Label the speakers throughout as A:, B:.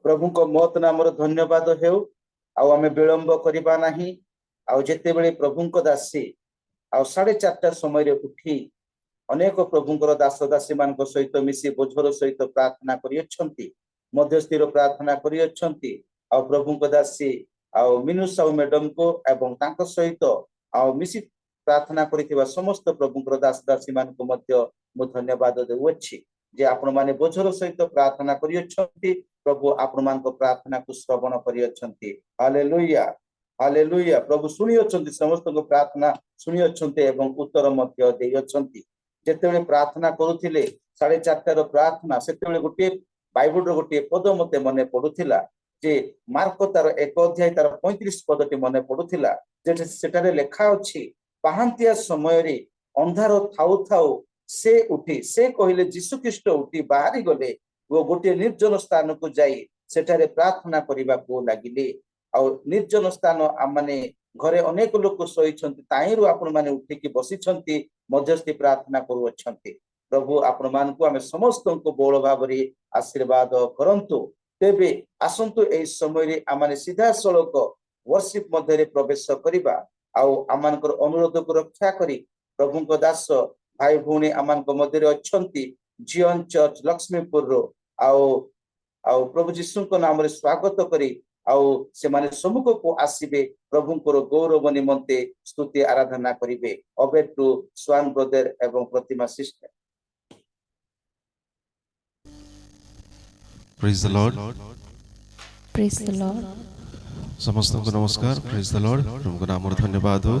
A: प्रभु को मत नाम धन्यवाद हेउ आमे विलंब करबा नाही जेते बेले प्रभु को दासी 4:30 समय उठी अनेक प्रभुंकर दास दासी मान सहित मिसी बोझर सहित प्रार्थना करियछंती मध्यस्थीर प्रार्थना करियछंती प्रभु को दासी मिनु साहू मैडम को एवं तांको सहित मिसी प्रार्थना करिथिबा समस्त प्रभुंकर दास दासी मान को मध्य मु धन्यवाद देउछि जे आपण माने बोझर सहित प्रार्थना करियछंती प्रभु आपण मान को प्रार्थना को श्रवण करियछंती हालेलुया हालेलुया प्रभु सुनियछंती समस्त को प्रार्थना सुनियछंती एवं उत्तर मध्य देयछंती जेतेबेले प्रार्थना करुथिले 4:30 प्रार्थना सेतेबेले गोटे बाइबल रो गोटे पद मते मने पडुथिला जे मार्क तार 1 अध्याय तार 35 पदटी मने पडुथिला जे सेटारे लेखा अछि पाहांतिया समय रे अंधार थाउ थाउ से उठी से कहिले यीशु ख्रीष्ट उठी बाहरी गले वो गोटे निर्जन स्थान को जाई सेटारे प्रार्थना करिबा को लागिले निर्जन स्थान माने घरे अनेक लोक सोईछंती ताईरु आपण माने उठी की बसिछंती मध्यस्थी प्रार्थना करूछंती प्रभु आपण मान को आमे समस्त को बोल भाबरे आशीर्वाद करंतु तेबे आसंतु ए समय रे आमाने सीधा सड़क वर्शिप मध्य रे प्रवेश करिबा आमानकर अनुरोध को रक्षा करी प्रभु को दास भाई भूणी आमान को मध्य रे अछंती जीवन चर्च लक्ष्मीपुर रो प्रभु जीशु को नाम रे स्वागत करी से माने सम्मुख को आसीबे प्रभु को गौरव निमंते स्तुति आराधना करिवे अबे टू स्वान ब्रदर एवं Pratima sister
B: praise the Lord
C: praise the Lord
B: समस्त को नमस्कार प्रेज द लॉर्ड प्रभु को नाम धन्यवाद हो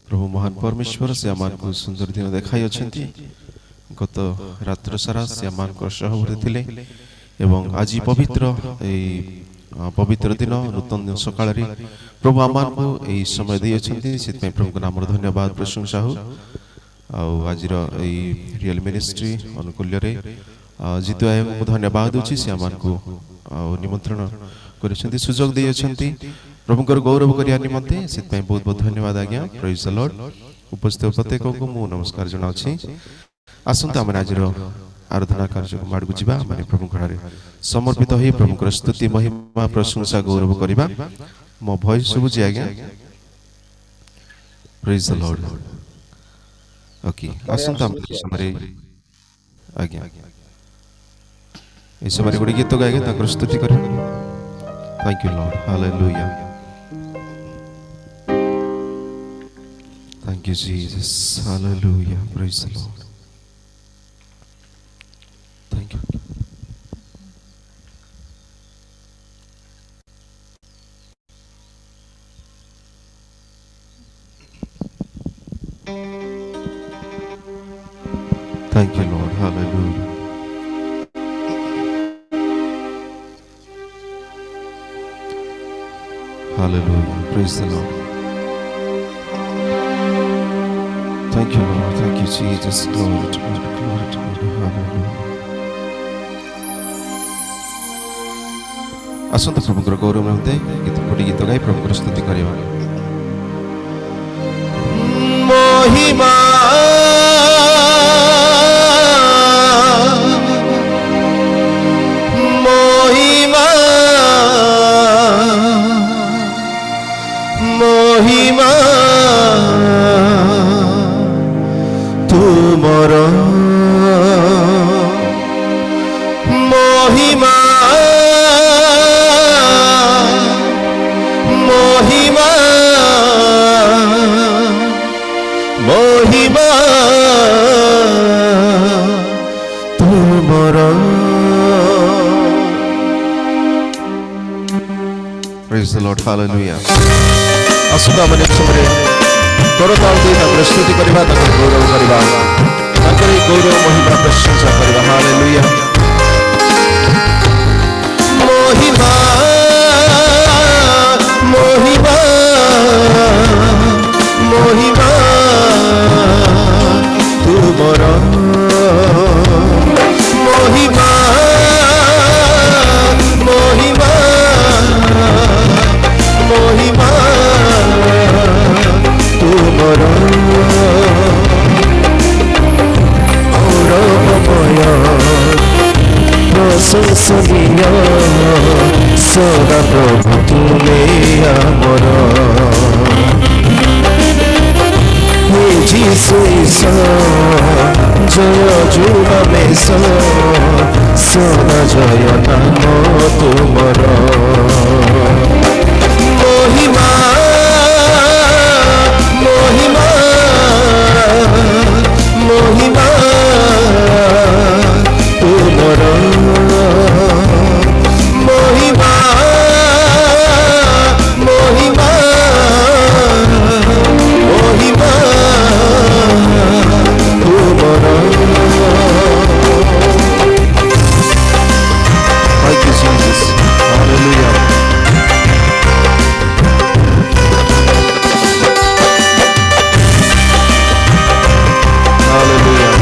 B: प्रभु महान परमेश्वर से आमान को सुंदर दिन देखाई अछंती गत रात्र सारा से आमान को सहवर्ती थिले एवं आज पवित्र पवित्र दिन नूतन सकाळ रे प्रभु आमान को ए समय दे अछंती सेत प्रभु को नाम धन्यवाद प्रशंसा हो आज रियल मिनिस्ट्री अनुकूल्य रे जितु आय को धन्यवाद अछि से आमान को निमंत्रण करछंती सुजोग दे अछंती प्रभु को गौरव करिया निमंते सेत बहुत बहुत धन्यवाद आज्ञा प्रेज द लॉर्ड उपस्थित प्रत्येक को मु नमस्कार जनाछि आसंता हम आज आराधना कार्य को मार्ग जीवा माने प्रभु घरे समर्पित होई प्रभु को स्तुति महिमा प्रशंसा गौरव करिबा मो वॉइस सब जे आज्ञा प्रेज द लॉर्ड ओके आसंता हम समरे आज्ञा इस समय गुडी गीत गाएगा ताकर स्तुति करियो thank you Lord hallelujah thank you Jesus hallelujah praise the Lord Thank you. Thank you, Lord. Hallelujah. Hallelujah. Praise the Lord. Thank you, Lord. Thank you, Jesus. Glory to God. Glory to God. Hallelujah. आसंत प्रभु गौरव में गोटे गीत गाई प्रभु स्तुति करवा महिमा महिमा महिमा तुमर महिमा महिमा तुमरा praise the Lord hallelujah Asuda मने समरे करताल दे ताकर स्तुति करबा ताकर गौरव करबा ताकर गौरव महिमा प्रशंसा करबा हालेलुया महिमा महिमा महिमा तुमरा महिमा महिमा महिमा तुमरा गौरवमय
D: ପ୍ରଶଂସନୀୟ ସଦା ପ୍ରଭୁ ତୁମେ ଆମର। ହେ ଯୀଶୁ ଜୟ ଯୁଗମେଶ ସଦା ଜୟ ନାମ ତୁମର। ମହିମା ମହିମା ମହିମା ତୁମର। ମହିମା ମହିମା ମହିମା ତୁମର। Thank you, Jesus. Hallelujah. Hallelujah.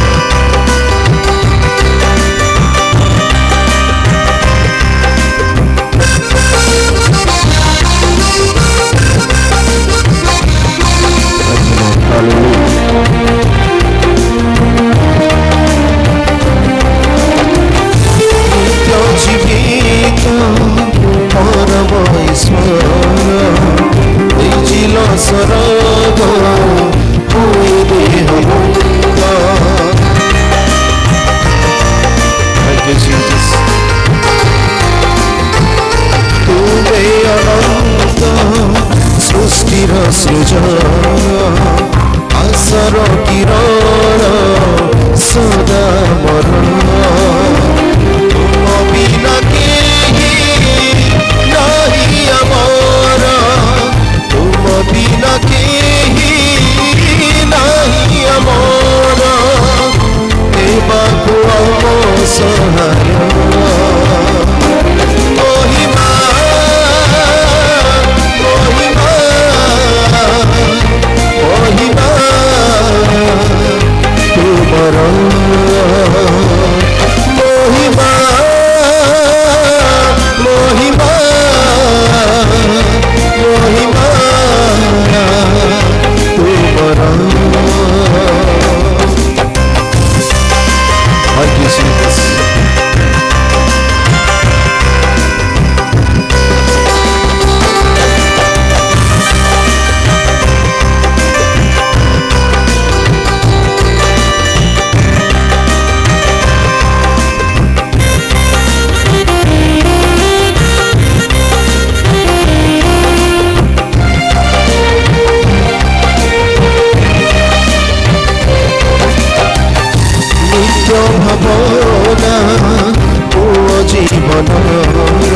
D: Thank you, Lord. Hallelujah. ନିତ୍ୟ ଜୀବିତ ପରମ ଈଶ୍ୱର ହୋଇଯିଲ ସରଗ ହୋଇ ଦେହ ମୁକ୍ତ। Thank you, Jesus. ତୁମେ ଅନନ୍ତ ସୃଷ୍ଟିର ସୃଜନ ଆଶାର କିରଣ ସଦା ମରଣ। ତୁମ ବିନା କେହି ନାହିଁ ଆମର। ତୁମ ବିନା କେହି ନାହିଁ ଆମର। ଦେବାକୁ ଆମ ସହାୟ। ମହିମା ମହିମା ମହିମା ତୁମର। ମହିମା ମହିମା ମହିମା ତୁମର। Thank you, Jesus. ନିତ୍ୟ ଭାବନା ପୁଅ ଜୀବନର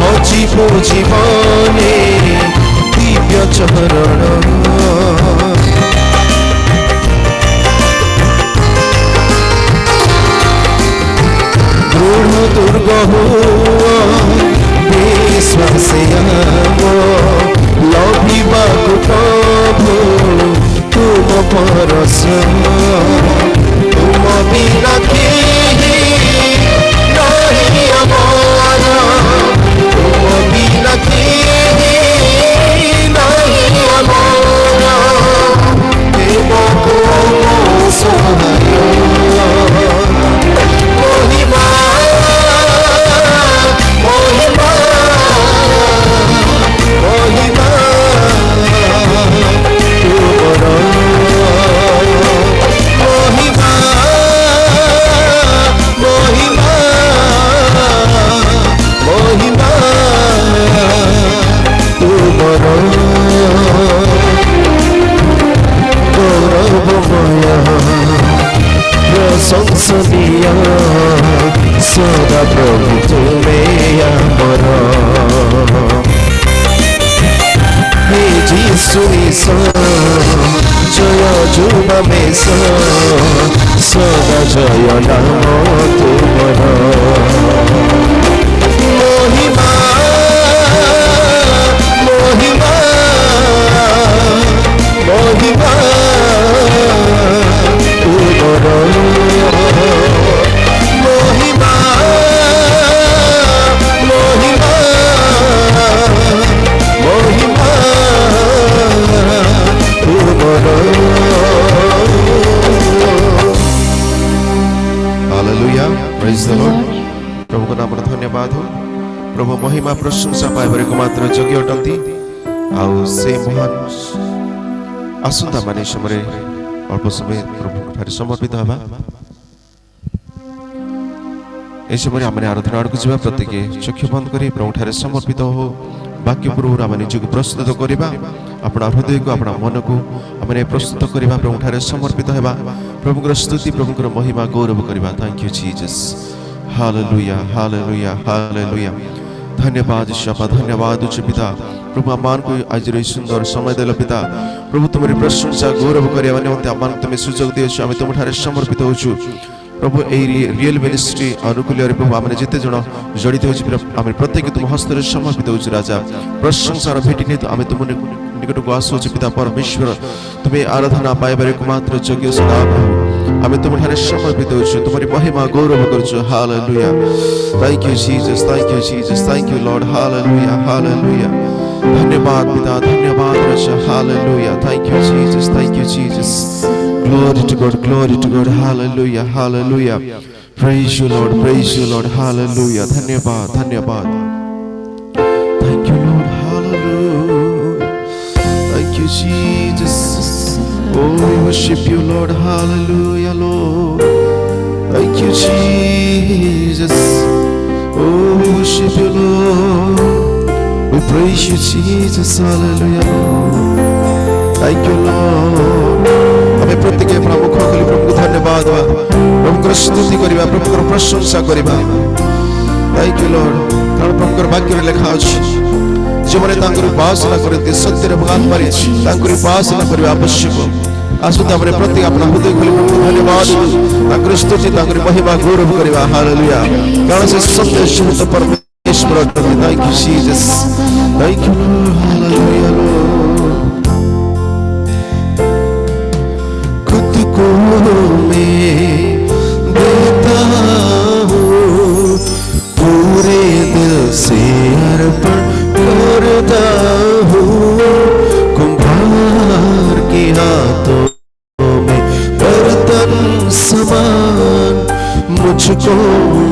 D: ଭଜିବ ଜୀବନେ ଦିବ୍ୟ ଚରଣ। ଦୃଢ଼ ଦୁର୍ଗ ହୁଅ ବିଶ୍ୱାସେ ଆମ ଲଭିବାକୁ ପ୍ରଭୁ ତୁମ ପରଶ। ତୁମ ବିନା କେହି ନାହିଁ ଆମର। ତୁମ ବିନା କେହି ନାହିଁ ଆମର। ଦେବାକୁ ଆମ ସହାୟ। ମହିମା ମହିମା ମହିମା ତୁମର। ମହିମା ମହିମା ମହିମା ତୁମର। ଗୌରବମୟ ପ୍ରଶଂସନୀୟ ସଦା ପ୍ରଭୁ ତୁମେ ଆମର। ହେ ଯୀଶୁ ଜୟ ଯୁଗମେଶ ସଦା ଜୟ ନାମ ତୁମର। ମହିମା ମହିମା ମହିମା ତୁମର। ମହିମା ମହିମା ମହିମା ତୁମର।
B: Hallelujah. Praise the Lord. प्रभु नाम धन्यवाद हो प्रभु महिमा प्रशंसा पाइबार एकमात्र योग्य अटंती आउ से महान आसंता माने समय अल्प समय प्रभु ठारे समर्पित हवा ए समय आम आराधना आड़क जा प्रत्येक चक्षु बंद कर प्रभु ठारे समर्पित हो वाक्य पूर्व आम निजक प्रस्तुत करवा अपना हृदय को अपना मन को आम प्रस्तुत करवा प्रभु ठारे समर्पित होगा प्रभुकर स्तुति प्रभुकर महिमा गौरव करवा thank you Jesus hallelujah hallelujah hallelujah धन्यवाद ईश्वर धन्यवाद उच्च पिता प्रभु आमान को आज सुंदर समय देल पिता प्रभु तुम प्रशंसा गौरव करने निमंते आमान तुम सुजोग दियो आम तुम ठारे समर्पित होचु प्रभु रियल मिनिस्ट्री अनुकूल प्रभु आम जिते जन जड़ित हो प्रत्येक तुम हस्त समर्पित हो राजा प्रशंसार भेटी नहीं तो आम तुम निकट को आसु पिता परमेश्वर तुम्हें आराधना पाइबार एकमात्र योग्य सदा प्रभु आम तुम ठारे समर्पित हो तुम्हारी महिमा गौरव करछु hallelujah thank you Jesus thank you Lord hallelujah hallelujah धन्यवाद पिता धन्यवाद राजा hallelujah thank you Jesus glory to God hallelujah hallelujah praise you Lord hallelujah धन्यवाद धन्यवाद thank you Lord hallelujah thank you Jesus oh we worship you Lord hallelujah Lord thank you Jesus oh we worship you Lord we praise you Jesus hallelujah Lord thank you Lord हमें प्रत्येक अपना मुख खोली प्रभु को धन्यवाद प्रभु स्तुति करवा प्रभु प्रशंसा करवा थैंक यू लॉर्ड कारण प्रभु वाक्य में लिखा अछि जो माने तांकर उपासना करते सत्य रे आत्मारे तांकर उपासना करबा आवश्यक आसुता हमरे प्रत्येक अपना हृदय खोली प्रभु धन्यवाद तांकर स्तुति तांकर महिमा गौरव करवा हालेलुया कारण से सत्य शुद्ध परमेश्वर thank you Jesus thank you hallelujah को मैं देता हूँ पूरे दिल से अर्पण करता हूँ कुम्हार के हाथों में बर्तन समान मुझको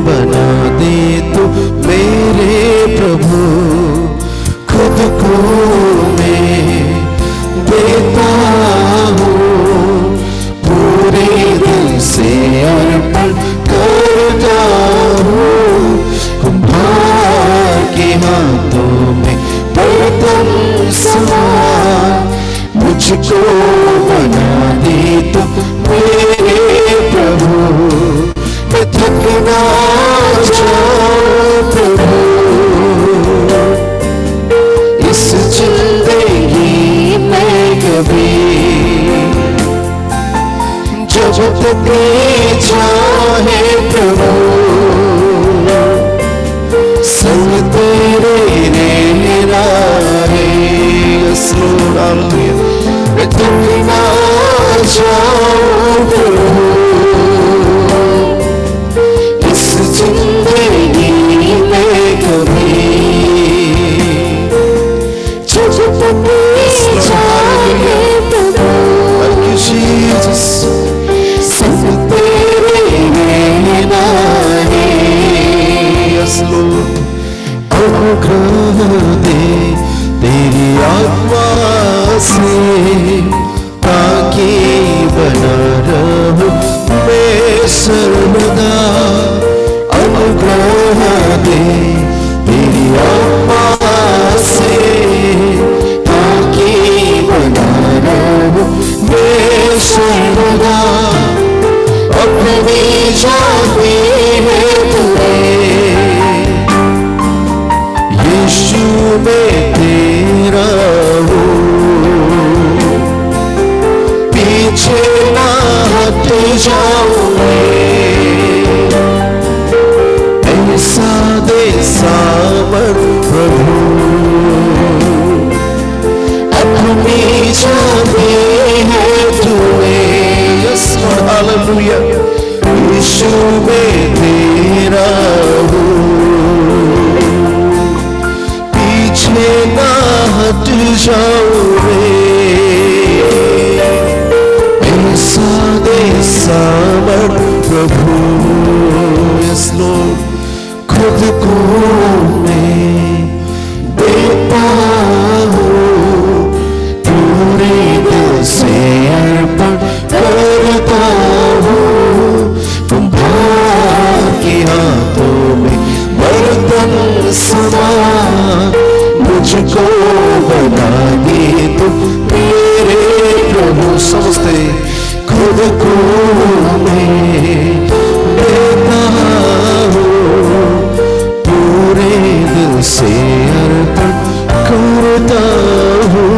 B: बना दे तो मेरे प्रभु खुद को मैं देता हूँ से अर्पण करता हूँ कुम्हार के हाथों में बर्तन समान मुझको बना दे तो मेरे प्रभु मैं थक ना जाऊं प्रभु इस जिंदगी में कभी जब तक चाहे प्रभु संग तेरे रहना है मैं थक ना जाऊं प्रभु इस जिंदगी में कभी जब तक चाहे प्रभु thank you Jesus अनुग्रह दे तेरी आत्मा से ताकि बना रहूं मैं सर्वदा अनुग्रह दे तेरी आत्मा से ताकि बना रहूं मैं सर्वदा अपनी जाती है यीशु में तेरा हूँ पीछे ना हट जाऊंगे ऐसा दे सामर प्रभु अपनी जाती है तुम्हें हालेलुया यीशु में तेरा हूँ पीछे ना हट जाऊंगे ऐसा दे सामर प्रभु यस लॉर्ड
D: को मैं देता हूँ, पूरे दिल से अर्पण करता हूँ। कुम्हार के हाथों में बर्तन समा मुझको बना दे तू मेरे प्रभु। समझते खुद को मैं देता हूँ, पूरे दिल से अर्पण करता हूँ।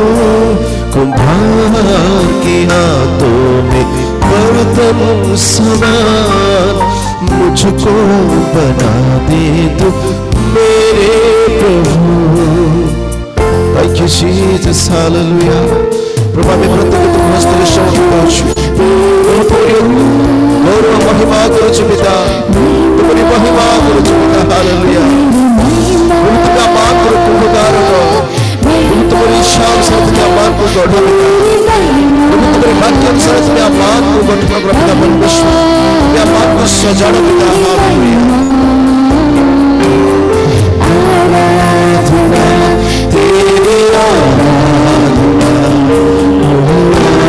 D: कुम्हार के हाथों में बर्तन समान मुझको बना दे तू मेरे प्रभु। Thank you, Jesus. Hallelujah. ప్రభా మీ బ్రతుకు హస్తలు సమర్పించు. గౌరవ మహిమ గురించి పిత, తుమరి మహిమ గురించి పిత. Hallelujah. उनका मान करो कुंभकारों तुम्हारी शाम से तुम्हें मान को गढ़ो पिता। तुम्हारे वाक्य अनुसार तुम्हें मान को गढ़ो पिता परमेश्वर। तुम्हें मान को सजाओ पिता। हालेलुया। तेरी आराधना,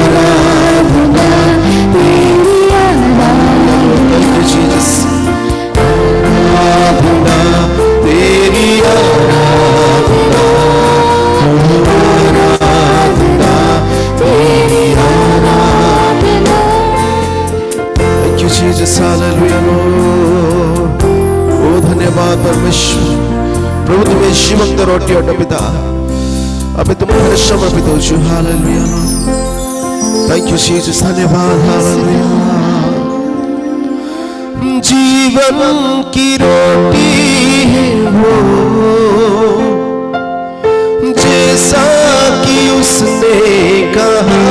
D: आराधना, तेरी आराधना। Thank you, Jesus. आराधना, तेरी आराधना, आराधना, तेरी आराधना। Thank you, Jesus. Hallelujah, Lord. ओ धन्यवाद परमेश्वर। प्रभु तुम्हें जीवंत रोटी और पिता अबे तुम्हारे समर्पित हो चु। हालेलुया। Thank you Jesus. धन्यवाद। हालेलुया। जीवन की रोटी है वो, जैसा कि उसने कहा।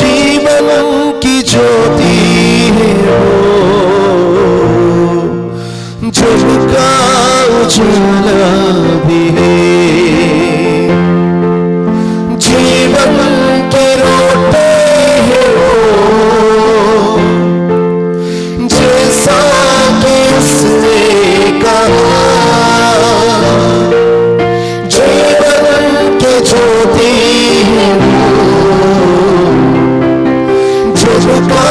D: जीवन की ज्योति है वो, जिनका उजाला भी है। जीवन के रोटे हैं वो, जैसा कि उसने कहा। जीवन के ज्योति हैं वो, जिनका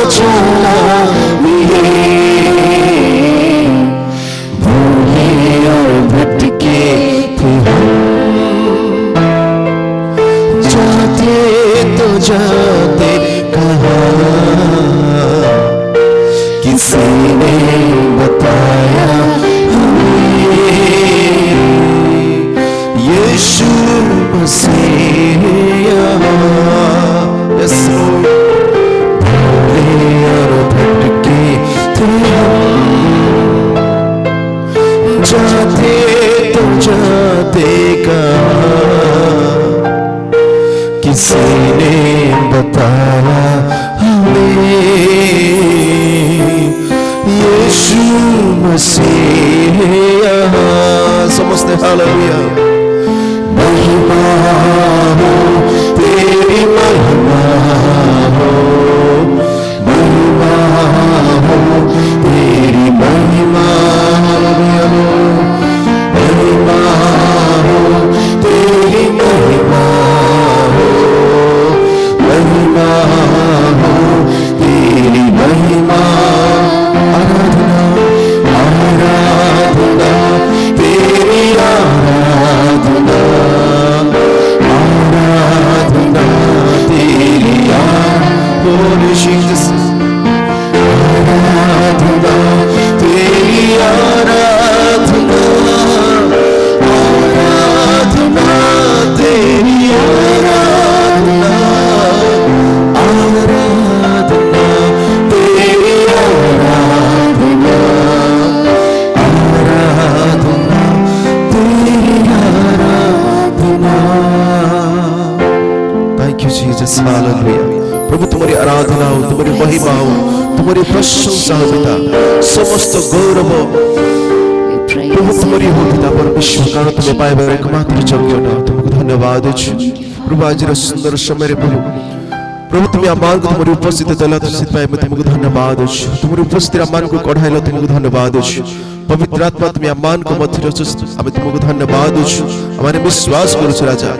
D: उजाला भी है। जाते कहा, किसी ने बताया हमें यीशु मसीह भूले और भटके थे हम। जाते तो जाते कहा, किसी ने बताया हमें यीशु मसीह यहाँ। समझते। हालेलुया। महिमा हो तेरी, महिमा हो, महिमा हो तेरी, महिमा। हालेलुया। महिमा हो तेरी, महिमा महिमा हो तेरी, महिमा। आराधना, आराधना, तेरी आराधना, आराधना, तेरी आराधना। जीसस। आराधना, तेरी आराधना, आराधना, तेरी आराधना, आराधना, तेरी आराधना, आराधना, तेरी आराधना। Thank you, Jesus. Hallelujah. प्रभु तुम्हारी आराधना हो, तुम्हारी महिमा हो, तुम्हारी प्रशंसा हो पिता। समस्त गौरव प्रभु तुम्हारी हो पिता परमेश्वर। कारण तुम्हें पाए एकमात्र योग्य ना। तुमको धन्यवाद। प्रभु आज सुंदर समय प्रभु प्रभु तुम्हें अमान को तुम्हारी उपस्थित देला मैं तुमको धन्यवाद तुम्हारी उपस्थित अमान को कढ़ाइला तुमको धन्यवाद पवित्र आत्मा तुम्हें अमान को मध्य आम तुमको धन्यवाद आम विश्वास करुछु राजा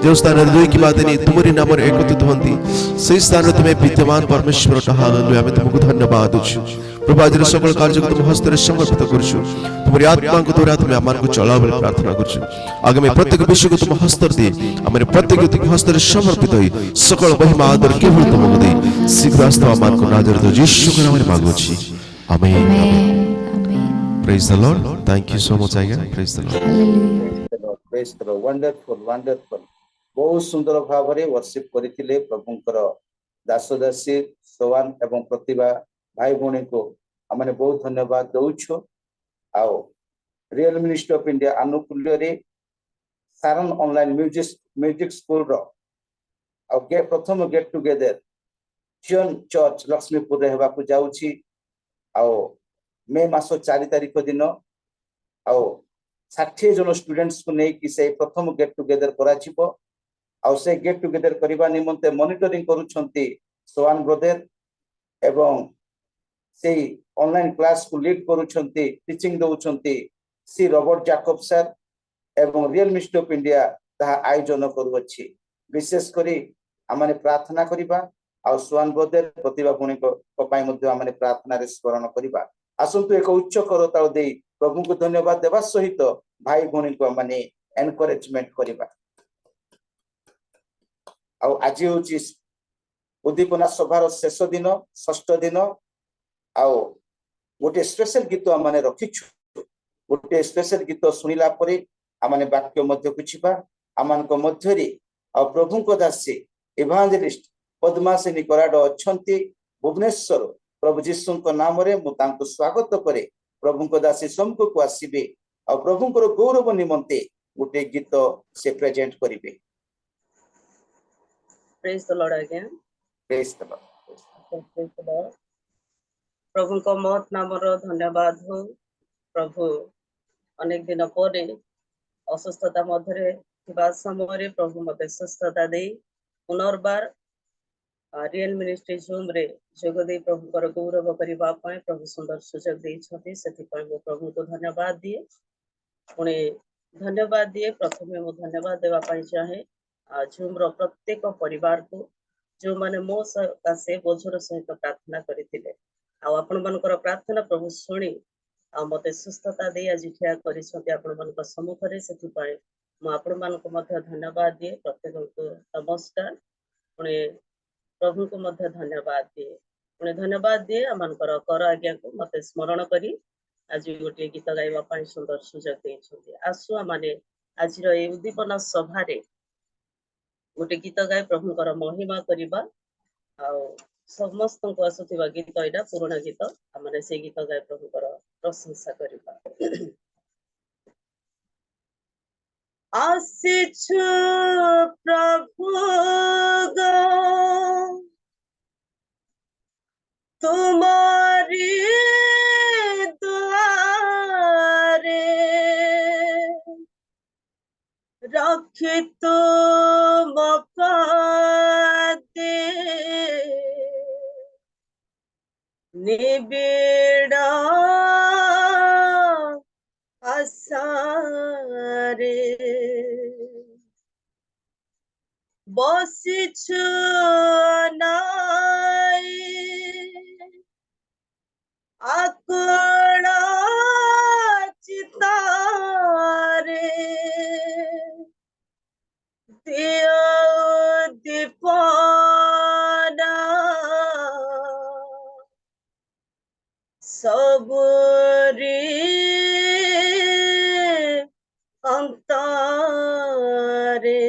D: जो स्थान दुई कि नहीं तुम्हारी नाम एकत्रित होती से स्थान तुम्हें विद्यमान परमेश्वर आम तुमको धन्यवाद प्रभु आज सकल कार्य को तुम हस्त समर्पित करुछु तुम्हारी आत्मा को द्वारा तुम्हें आमान को चला प्रार्थना करुछु आगामी प्रत्येक विषय को तुम हस्त दे आम प्रत्येक तुम हस्त समर्पित हो सकल महिमा आदर केवल तुमको दे शीघ्र आस्था आमान को नाजर यीशु के नाम में मांगुछि amen praise the Lord thank you so much again praise the Lord
A: praise the Lord wonderful wonderful बहुत सुंदर भाव में वर्शिप करथिले प्रभुंकर दास दासी सोवान एवं प्रतिभा भाई भौणी को हमने बहुत धन्यवाद दौछु आओ रियल मिनिस्ट्री ऑफ इंडिया अनुकूल्य रे सारण ऑनलाइन म्यूजिक स्कूल रो आओ प्रथम गेट टुगेदर जियन चर्च लक्ष्मीपुर रे हेबा को जाउछि आओ मे मास 4 तारिख दिन आओ 60 जन स्टूडेंट्स को नहीं कि से प्रथम गेट टुगेदर करा छिबो आओ से गेट टुगेदर करबा निमंते मॉनिटरिंग करूछंती सोवान ब्रदर एवं से ऑनलाइन क्लास को लीड करूछंती टीचिंग दउछंती सी रॉबर्ट जैकब सर एवं रियल मिनिस्ट्री ऑफ इंडिया ता आयोजन करूछि विशेष करी आमाने प्रार्थना करिबा आ सोवान ब्रदर प्रतिभा भौणी को पई मध्ये आमाने प्रार्थना रे स्मरण करिबा आसंतु एक उच्च करताल दे प्रभु को धन्यवाद देवा सहित भाई भौणी को आमाने एनकरेजमेंट करिबा आ आज होची उद्दीपना सभार शेष दिन षष्ठ दिन आओ गोटे स्पेशल गीत आमाने रखिछु गोटे स्पेशल गीत सुनिला परे आमाने वाक्य मध्य कुछिबा आमान को मध्य रे आ प्रभु को दासी इवांजेलिस्ट पद्मासिनी कराड अछंती भुवनेश्वर प्रभु जीसु को नाम रे मु तांको स्वागत करे प्रभु को दासी सम्मुख को आसीबे आ प्रभु को गौरव निमंते गोटे गीत से प्रेजेंट करिवे
E: praise the Lord again
A: praise the Lord
E: प्रभु को महत नाम धन्यवाद हो प्रभु अनेक दिन पर असुस्थता मध्य समय प्रभु मत सुस्थता दे पुनर्बार रियल मिनिस्ट्री जूम रे जोगदे प्रभु गौरव करने प्रभु सुंदर सुजोग देते से प्रभु को धन्यवाद दिए पुणे धन्यवाद दिए प्रथम मु धन्यवाद देवाई चाहे जूम रो प्रत्येक परिवार को जो माने मो से बोझर सहित प्रार्थना करथिले आपण मनकर प्रार्थना प्रभु शुणी आ मते सुस्थता दे आज ठिया करिसथि आपण मनक सम्मुखरे सेथि पाए मु आपण मनक मध्य धन्यवाद दिए प्रत्येक को नमस्कार पुणे प्रभु को मध्य धन्यवाद दिए पुणे धन्यवाद दिए आमनकर कर आज्ञा को मते स्मरण करी आज गोटे गीत गाइबा पाई सुंदर सुजोग देछथि आसु माने आज रो ए उद्दीपना सभा रे गोटे गीत गाय प्रभुकर महिमा करिबा आ समस्त को आसुथिबा गीत एटा पुराना गीत आमने से गीत गाय प्रभुकर प्रशंसा करिबा आसीछु प्रभु गो तुम्हारी दुआरे रखी तुम पदे निबिड़ा आसारे बसिछु नाई आकुल चितारे दीपना सबरी अंतरे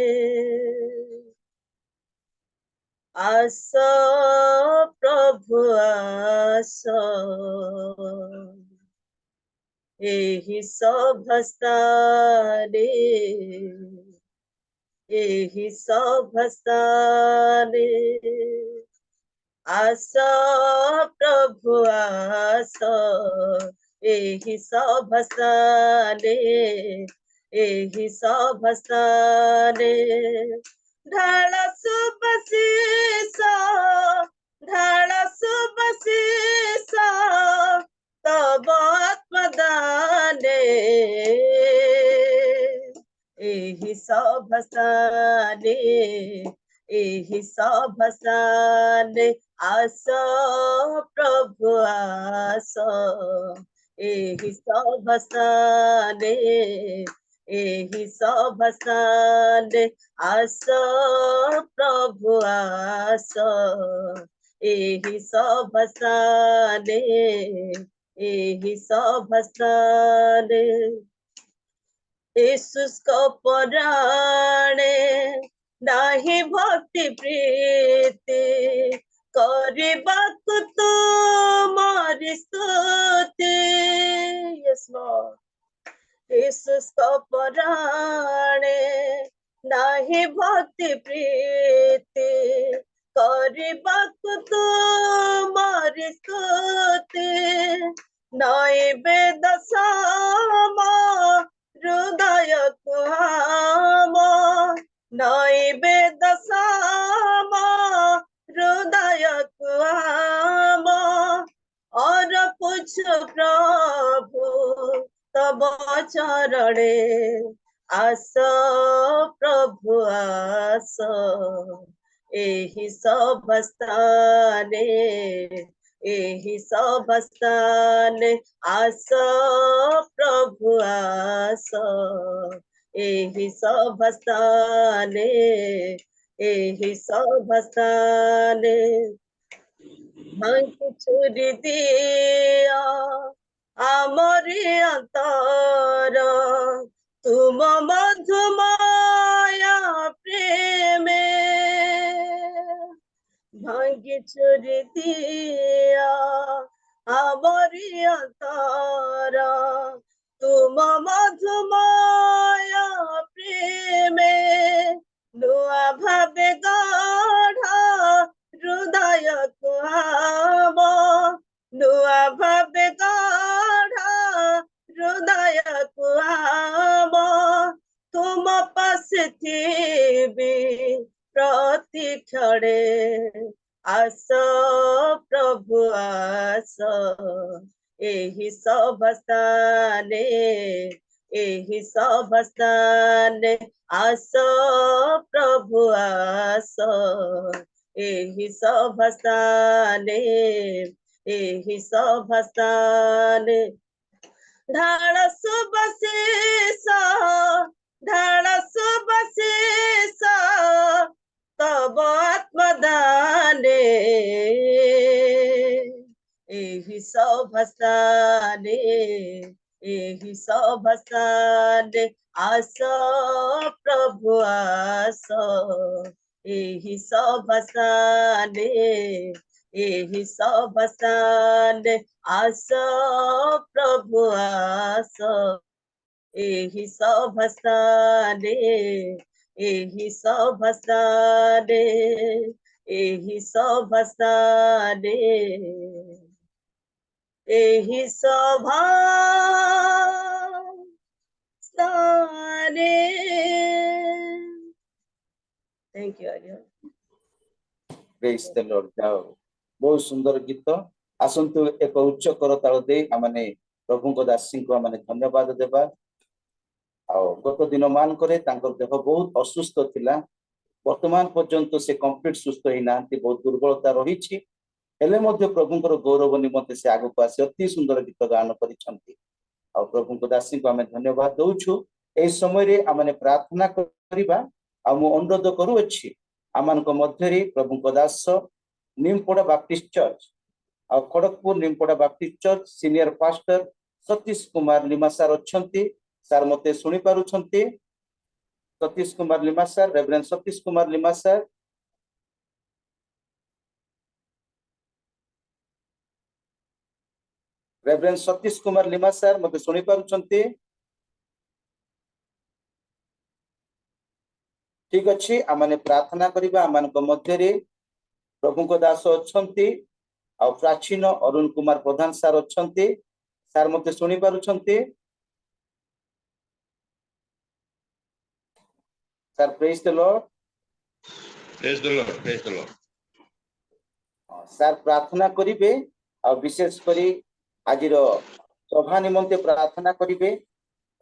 E: आस प्रभु आस एहि सभस्तारे एहि सभस्तारे आस प्रभु आस एहि सभस्तारे एहि सभस्तारे ढाल सुबशीष ढाल सुबशीष तब आत्मदाने एहि सभस्ताने एहि सभस्ताने आस प्रभु आस एहि सभस्ताने एहि सभस्ताने आस प्रभु आस एहि सभस्ताने एहि सभस्ताने शुष्क पराणे नाही भक्ति प्रीति କରିବାକୁ तुमरी स्तुति yes Lord शुष्क पराणे नाही भक्ति प्रीति କରିବାକୁ तुमरी स्तुति नैवेद सम हृदय कुहाम नैवेद सम हृदय कुहाम और कुछ प्रभु तब चरणे आस प्रभु आस एहि सभस्ताने एहि सभस्ताने आस प्रभु आस एहि सभस्ताने एहि सभस्ताने भांति छुरी दिया आमरी अंतर तुम मधुमाया प्रेमे भांगी छुरी दिया आमरी अंतर तुम मधुमाया प्रेमे नुआ भावे गढ़ा हृदय कुहाम नुआ भावे गढ़ा हृदय कुहाम तुम पास थी प्रति क्षणे आस प्रभु आस एहि सभस्ताने एहि सभस्ताने आस प्रभु आस एहि सभस्ताने एहि सभस्ताने ढाल सुबशीष ढाल सुबशीष तब आत्मदाने एहि सभस्ताने एहि सभस्ताने आस प्रभु आस एहि सभस्ताने एहि सभस्ताने आस प्रभु आस एहि सभस्ताने एहि सभस्ताने एहि सभस्ताने एहि सभस्ताने thank you Arya
A: praise the Lord जाओ बहुत सुंदर गीत आसंतु एक उच्च करताल दे आमने प्रभु को दासी को आमने धन्यवाद देबा आ गत दिन मान करे तांकर देह बहुत असुस्थ थिला वर्तमान पर्यंत से कंप्लीट सुस्थ ही नांती बहुत दुर्बलता रही छी हेले मध्य प्रभुंकर गौरव निमंते से आगु आसी अति सुंदर गीत गान करिसंती आ प्रभु को दासी को आमे धन्यवाद दउछु ए समय रे आमने प्रार्थना करिबा आ मु अनुरोध करू अछि आमान को मध्य रे प्रभु को दास निमपोड़ा बैप्टिस्ट चर्च और Kharagpur Nimpura Baptist church senior pastor Satish Kumar Lima sir अच्छंती सर मते सुनी पारुछंती Satish Kumar Lima sir reverend Satish Kumar Lima sir reverend Satish Kumar Lima sir मते सुनी पारुछंती ठीक अछि आमाने प्रार्थना करिबा आमान को मध्य रे प्रभु को दास अच्छंती और प्राचीन अरुण कुमार प्रधान सर अच्छंती सर मते सुनी पारुछंती sir praise the Lord
F: Praise the Lord. Praise the Lord.
A: Sir ପ୍ରାର୍ଥନା କରିବେ ଆଉ ବିଶେଷ କରି ଆଜିର ସଭା ନିମନ୍ତେ ପ୍ରାର୍ଥନା କରିବେ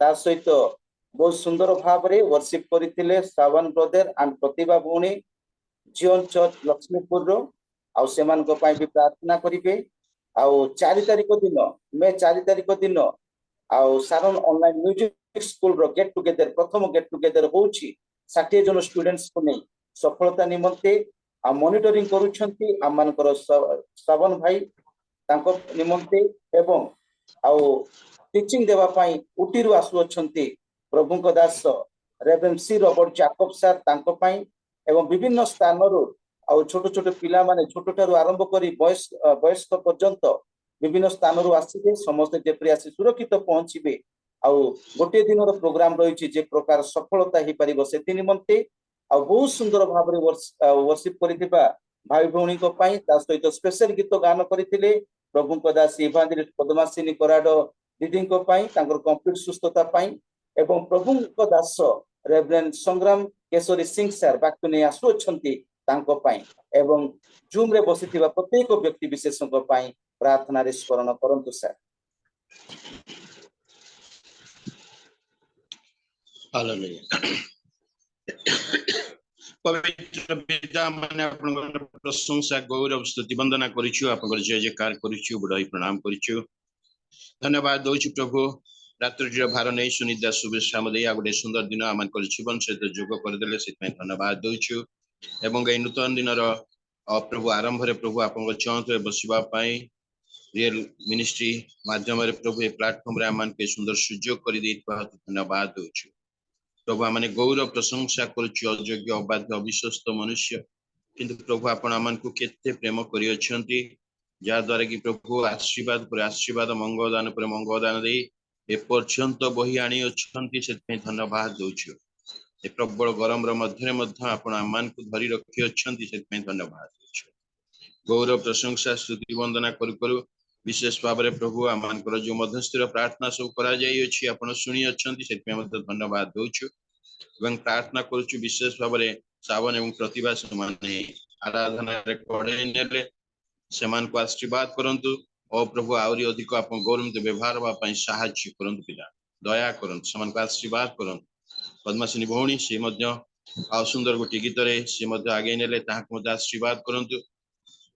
A: ତା ସହିତ ବହୁତ ସୁନ୍ଦର ଭାବରେ ବର୍ଷିପ କରିଥିଲେ ଶ୍ରାବଣ ବ୍ରଦର ଆଣ୍ଡ ପ୍ରତିଭା ଭଉଣୀ ଜିଓନ ଚର୍ଚ୍ଚ ଲକ୍ଷ୍ମୀପୁରର ଆଉ ସେମାନଙ୍କ ପାଇଁ ବି ପ୍ରାର୍ଥନା କରିବେ ଆଉ 4 ତାରିଖ ଦିନ ମେ 4 ତାରିଖ ଦିନ ଆଉ ସାରନ ଅନଲାଇନ ମ୍ୟୁଜିକ ସ୍କୁଲ ର ଗେଟ ଟୁଗେଦର ପ୍ରଥମ ଗେଟ ଟୁଗେଦର ହଉଛି 60 ଜଣ ଷ୍ଟୁଡେଣ୍ଟସ୍ କୁ ନେଇ ସଫଳତା ନିମନ୍ତେ ଆଉ ମନିଟରିଂ କରୁଛନ୍ତି ଆମମାନଙ୍କର ଶ୍ରାବଣ ଭାଇ ତାଙ୍କ ନିମନ୍ତେ ଏବଂ ଆଉ ଟିଚିଂ ଦେବା ପାଇଁ ଉଟିରୁ ଆସୁଅଛନ୍ତି ପ୍ରଭୁଙ୍କ Das Reverend C Robert Jacob sir ତାଙ୍କ ପାଇଁ ଏବଂ ବିଭିନ୍ନ ସ୍ଥାନରୁ ଆଉ ଛୋଟ ଛୋଟ ପିଲାମାନେ ଛୋଟଠାରୁ ଆରମ୍ଭ କରି ବୟସ୍କ ପର୍ଯ୍ୟନ୍ତ ବିଭିନ୍ନ ସ୍ଥାନରୁ ଆସିବେ ସମସ୍ତେ ଯେପରି ଆସି ସୁରକ୍ଷିତ ପହଞ୍ଚିବେ ଆଉ ଗୋଟିଏ ଦିନର ପ୍ରୋଗ୍ରାମ ରହିଛି ଯେ ପ୍ରକାର ସଫଳତା ହେଇପାରିବ ସେଥି ନିମନ୍ତେ ଆଉ ବହୁତ ସୁନ୍ଦର ଭାବରେ ବର୍ଷିପ କରିଥିବା ଭାଇ ଭଉଣୀଙ୍କ ପାଇଁ ତା ସହିତ ସ୍ପେଶାଲ ଗୀତ ଗାନ କରିଥିଲେ ପ୍ରଭୁଙ୍କ ଦାସ ଇଭାଞ୍ଜେଲିଷ୍ଟ ପଦ୍ମାସିନୀ କରାଡ ଦିଦିଙ୍କ ପାଇଁ ତାଙ୍କର କମ୍ପ୍ଲିଟ ସୁସ୍ଥତା ପାଇଁ ଏବଂ ପ୍ରଭୁଙ୍କ ଦାସ ରେଭରେଣ୍ଡ ସଂଗ୍ରାମ କେଶରୀ ସିଂ ସାର୍ ବାକ୍ୟ ନେଇ ଆସୁଅଛନ୍ତି ତାଙ୍କ ପାଇଁ ଏବଂ ଜୁମ ରେ ବସିଥିବା ପ୍ରତ୍ୟେକ ବ୍ୟକ୍ତି ବିଶେଷଙ୍କ ପାଇଁ ପ୍ରାର୍ଥନାରେ ସ୍ମରଣ କରନ୍ତୁ ସାର୍।
F: Hallelujah. पवित्र पिता माने आपनकर प्रशंसा गौरव स्तुति वंदना करिछु आपनकर जय जयकार करिछु बड़ाई प्रणाम करिछु धन्यवाद दोछु प्रभु रात्रिर भार नै सुनिदा शुभेच्छा मदे आ गोटे सुंदर दिन आमनकर जीवन सहित जोग करदेले सेतमै धन्यवाद दोछु एवं ए नूतन दिनर प्रभु आरंभ रे प्रभु आपनकर चौंत बसिबा पई रियल मिनिस्ट्री माध्यम रे प्रभु ए प्लेटफॉर्म रे आमन के सुंदर सुयोग करि दैत धन्यवाद दोछु प्रभु आमने गौरव प्रशंसा करुछु अयोग्य अबाध्य अविश्वस्त मनुष्य किंतु प्रभु आपण आमन को केते प्रेम करि अछंती जा द्वारा कि प्रभु आशीर्वाद पर आशीर्वाद मंगलदान पर मंगलदान दे ए पर्यंत बही आनी अछंती सेतमै धन्यवाद दोछु ए प्रबल गरम र मध्य आपण आमन को धरि रखि अछंती सेतमै धन्यवाद दोछु गौरव प्रशंसा स्तुति वंदना करू विशेष भाव में प्रभु आमनकर जो मध्यस्थिर प्रार्थना सब करा जाई अछि आपण सुनी अछंती सेतमै मते धन्यवाद दोछु एवं प्रार्थना करूछु विशेष भाव में श्रावण एवं प्रतिभा माने आराधना रे कोडे नेले समान को आशीर्वाद करंतु ओ प्रभु आउरी अधिक आपण गौरव व्यवहार बा पई सहाय्य करंतु पिता दया करंतु समान को आशीर्वाद करंतु पद्मासिनी भौणी से मध्य आ सुंदर गोटी गीत रे से मध्य आगे नेले ताहाक मध्य आशीर्वाद करंतु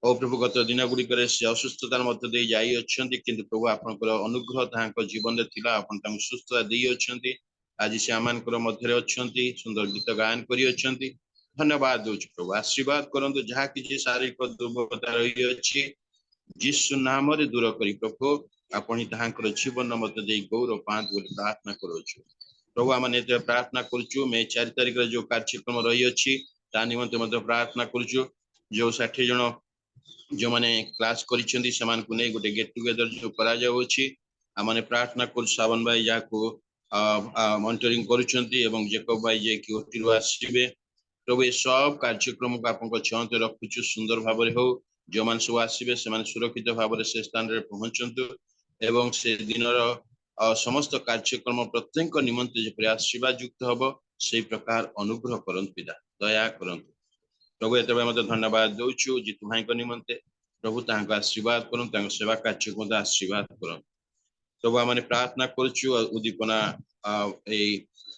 F: ओ प्रभु गत दिन गुडी करे से असुस्थता मध्य दे जाई अछंती किंतु प्रभु आपनकर अनुग्रह ताहाक जीवन रे थिला आपन तांग सुस्थता देई अछंती आज से आमनकर मध्य रे अछंती सुंदर गीत गायन करी अछंती धन्यवाद दोछु प्रभु आशीर्वाद करंतु जहा कि शारीरिक दुर्बलता रही अछि यीशु नाम रे दूर करी प्रभु आपण ताहाकर जीवन मध्य दे गौरव पांत बोली प्रार्थना करूछु प्रभु आमने ते प्रार्थना करूछु मैं 4 तारिख रे जो कार्यक्रम रही अछि ता निमंते मध्य प्रार्थना करूछु जो 60 जन जो माने क्लास करिसेंती समान को नै गोटे गेट टुगेदर जो करा जाउ अछि आमने प्रार्थना कर सावन भाई जाको मॉनिटरिंग करूछंती एवं जेकब भाई जे कि ओटिरो आसीबे प्रभु ए सब कार्यक्रम को आपन को छंत रखुछु सुंदर भाव रे हो जो मान सब आसीबे से मान सुरक्षित भाव रे से स्थान रे पहुंचंतु एवं से दिनर समस्त कार्यक्रम प्रत्येक निमंते जे प्रयास आशीर्वाद युक्त हबो से प्रकार अनुग्रह करंतु पिता दया करंतु प्रभु एतबे मते धन्यवाद दोछु जितु भाई को निमंते प्रभु तांको आशीर्वाद करन तांको सेवा कार्य को आशीर्वाद करन प्रभु आमने प्रार्थना करछु उदीपना ए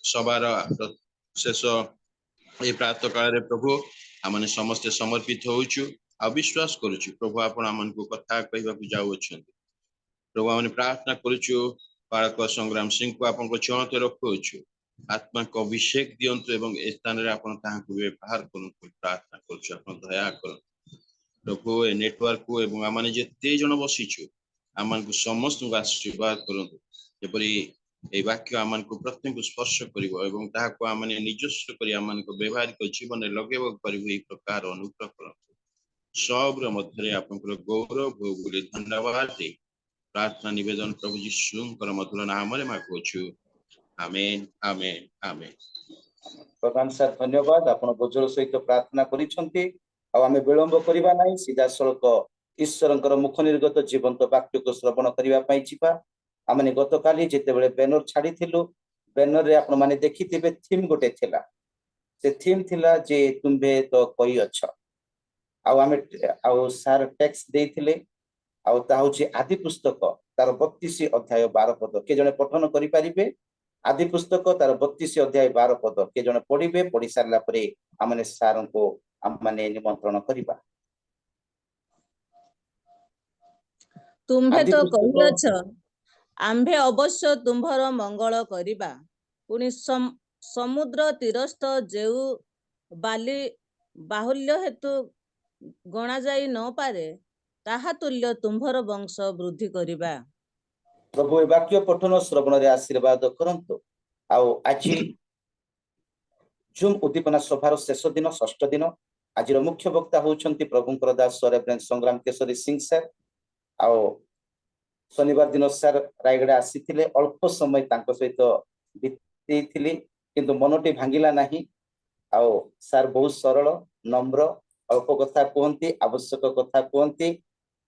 F: सभार शेष ए प्रातः काल रे प्रभु आमने समस्त समर्पित होछु आ विश्वास करछु प्रभु आपण आमन को कथा कहबा को जाउ अछंती प्रभु आमने प्रार्थना करछु बालक संग्राम सिंह को आपन को चौंत रखुछु आत्मा को अभिषेक दियंतु एवं स्थान रे आपण ताहां को व्यवहार करन प्रार्थना करछु आपण दया करन प्रभु ए नेटवर्क को एवं आमने जेते जन बसिछु आमन को समस्त को आशीर्वाद करंतु जेपरि ए वाक्य आमन को प्रत्येक को स्पर्श करिवो एवं ताहा को आमने निजस्व करी आमन को व्यवहारिक जीवन रे लगेबो करिवो ए प्रकार अनुग्रह करंतु सब रे मध्य रे आपण को गौरव बोली धन्यवाद दे प्रार्थना निवेदन प्रभु यीशु कर मधुर नाम रे मागुछु आमेन आमेन आमेन
A: प्रधान सर धन्यवाद आपण बोझर सहित प्रार्थना करिसंती आ आमे विलंब करिबा नाही सीधा सड़क ईश्वरंकर मुख निर्गत जीवंत वाक्य को श्रवण करिबा पई छिपा आमने गतकाली जेते बेले बैनर छाड़ी थिलु बैनर रे आपण माने देखिथिबे थीम गोटे थिला से थीम थिला जे तुम्भे तो कई अछ आउ आमे आउ सार टेक्स्ट देथिले आउ ता होची आदि पुस्तक तार 32 अध्याय 12 पद के जने पठन करि परिबे आदि पुस्तक तार 32 अध्याय 12 पद के जने पढिबे पढि सारला परे आमने सारन को आमने निमंत्रण करिबा
G: तुम्भे
A: आदि
G: तो
A: पुस्तक
G: कहिअछ आम्भे अवश्य तुम्भर मंगल करिबा पुनि समुद्र तीरस्थ जेउ बाली बाहुल्य हेतु गणा जाई न पारे ताहा तुल्य तुम्भर वंश वृद्धि करिबा।
A: प्रभु ए वाक्य पठन श्रवण रे आशीर्वाद करंतु आउ आजी जूम उद्दीपना सभार शेष दिन षष्ठ दिन आज मुख्य वक्ता होउछंती प्रभुंकर दास रेवरेंड संग्राम केशरी सिंह सर आउ शनिवार दिन सर रायगड़ा आसीथिले अल्प समय तांको सहित बितेइथिली किंतु मनटी भांगिला नाही आउ सर बहुत सरल नम्र अल्प कथा कहंती आवश्यक कथा कहंती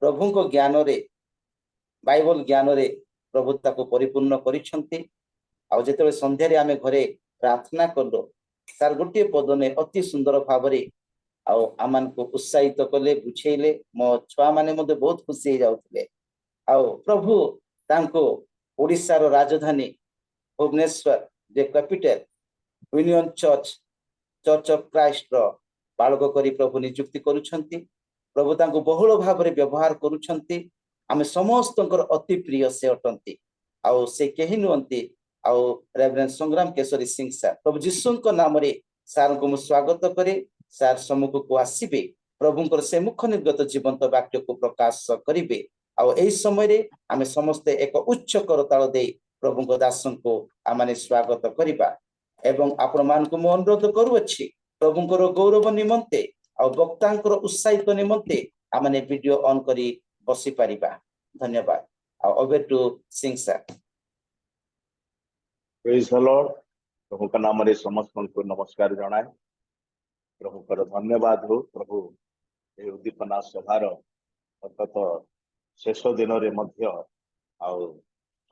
A: प्रभुंको ज्ञान रे बाइबल ज्ञान रे प्रभु ताको परिपूर्ण करिसंती आउ जेतेबे संध्या रे आमे घरे प्रार्थना करलो सर गोटे पद ने अति सुंदर भावरे आउ आमान को उत्साहित कले बुझेइले मो छुआ माने मते बहुत खुशी जाउथिले आउ प्रभु तांको ओडिसा रो राजधानी भुवनेश्वर जे capital union church of Christ रो बालक करी प्रभु नियुक्ति करूछंती प्रभु तांको बहुल भाव रे व्यवहार करूछंती आमे समस्तंकर अति प्रिय से अटंती आउ से केहि नुअंती आउ रेवरेंड संग्राम केशरी सिंह सर प्रभु जीशुଙ୍କ नामरे सार को स्वागत करे सार सम्मुख को आसीबे प्रभुଙ୍କର से मुख निर्गत जीवंत वाक्य को प्रकाश करिवे आउ एई समय रे आमे समस्त एक उच्च करताल दे प्रभुଙ୍କ दासनको आमाने स्वागत करिबा एवं आपण मान को मो अनुरोध करूअछि प्रभुଙ୍କର गौरव निमंते आउ वक्तांकर उत्साहित निमंते आमाने वीडियो ऑन करी बसी परिबा धन्यवाद आउ over to Singh sir
H: praise the Lord प्रभु का नाम रे समस्त को नमस्कार जनाए प्रभु कर धन्यवाद हो प्रभु ए उद्दीपना सभार अर्थात शेष दिन रे मध्य आउ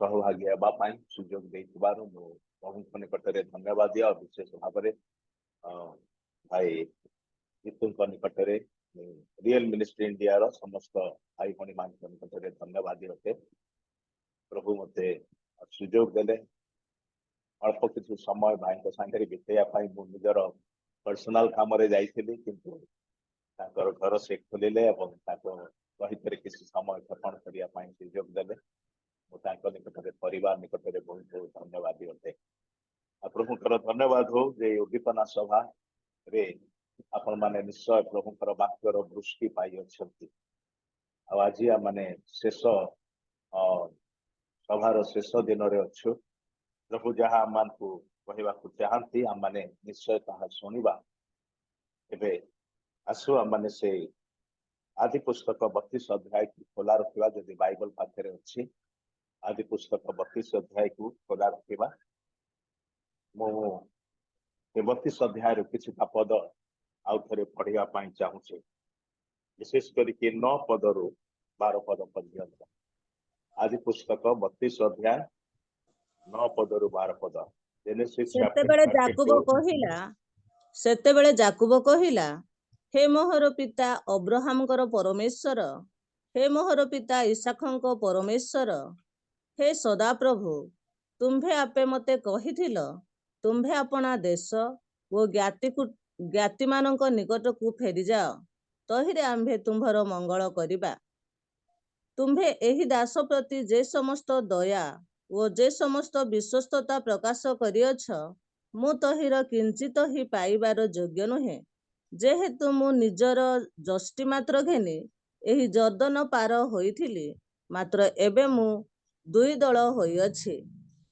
H: सहभागी हेबा पाई सुयोग देइबार मो प्रभु निकट रे धन्यवाद दिया विशेष भाव रे भाई जीतुଙ୍କ निकट रे रियल मिनिस्ट्री इंडिया रो समस्त भाई भणी मान निकट रे धन्यवाद दियते प्रभु मते सुयोग देले अल्प किसी समय भाई सागर बितेया निजर पर्सनाल काम किंतु घर से खोलिले किसी समय क्षपण करने सुयोग देले निकट परिवार निकट बहुत बहुत धन्यवाद अटे प्रभुकर धन्यवाद हो जे उद्दीपना सभा रे आपण माने निश्चय प्रभुकर वाक्यर दृष्टि पाई अच्छी आज माने शेष सभार शेष दिन रे अच्छु प्रभु जहाँ आम को कहवा चाहती आम मैंने निश्चय ताहा शुणा एबे आसु आम मैंने से आदि पुस्तक 32 अध्याय को खोला रखा जदि बाइबल पाखे अच्छी आदि पुस्तक 32 अध्याय को खोला रखा मुझे 32 अध्याय किसी पद आउ थे पढ़ाई चाहूँचे विशेष करके 9 पद रु 12 पद पर्यंत आदि पुस्तक 32 अध्याय 9 पद रु 12 पद
G: सेतेबेले जाकुब कहिला हे मोहर पिता अब्राहमकर परमेश्वर हे मोहर पिता इसाखଙ୍କ परमेश्वर हे सदा प्रभु तुम्भे आपे मते कहिथिल तुम्भे अपना देश ओ ज्ञाति मानक निकट को फेरी जाओ तहिरे आम्भे तुम्भर मंगल करिबा तुम्भे एही दास प्रति जे समस्त दया ओ जे समस्त विश्वस्तता प्रकाश करिअछ मु तहिर किंचित ही पाइबार योग्य नुहे जेहेतु मु निजर जष्टि मात्र घेनी एही जर्दन पार होइथिली मात्र एबे मु दुई दल होइअछि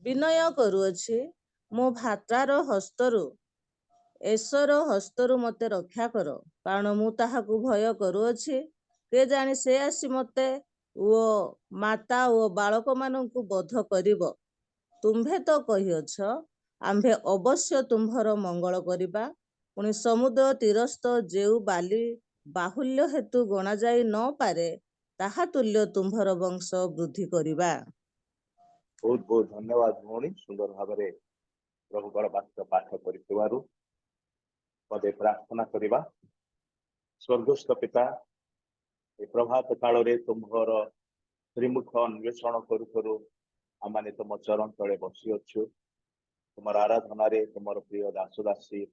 G: विनय करूअछि मो भात्रार हस्तरु एसर हस्तरु मते रक्षा कर कारण मु ताहाकु भय करूअछि के जानि से आसी मते ओ माता ओ बालक मानंकु बध करिब तुम्भे तो कहिअछ आम्भे अवश्य तुम्भर मंगल करिबा पुनि समुद्र तीरस्थ जेउ बाली बाहुल्य हेतु गणा जाई न पारे ताहा तुल्य तुम्भर वंश वृद्धि करिबा।
H: बहुत बहुत धन्यवाद भौणी सुंदर भाव प्रभु वाक्य पाठ कर पदे प्रार्थना करिबा। स्वर्गस्थ पिता ए प्रभात काल रे तुम्हर त्रिमुख अन्वेषण करू करू आमाने तुम चरण तले बसी अच्छु। तुमर आराधना रे तुमर प्रिय दास दासी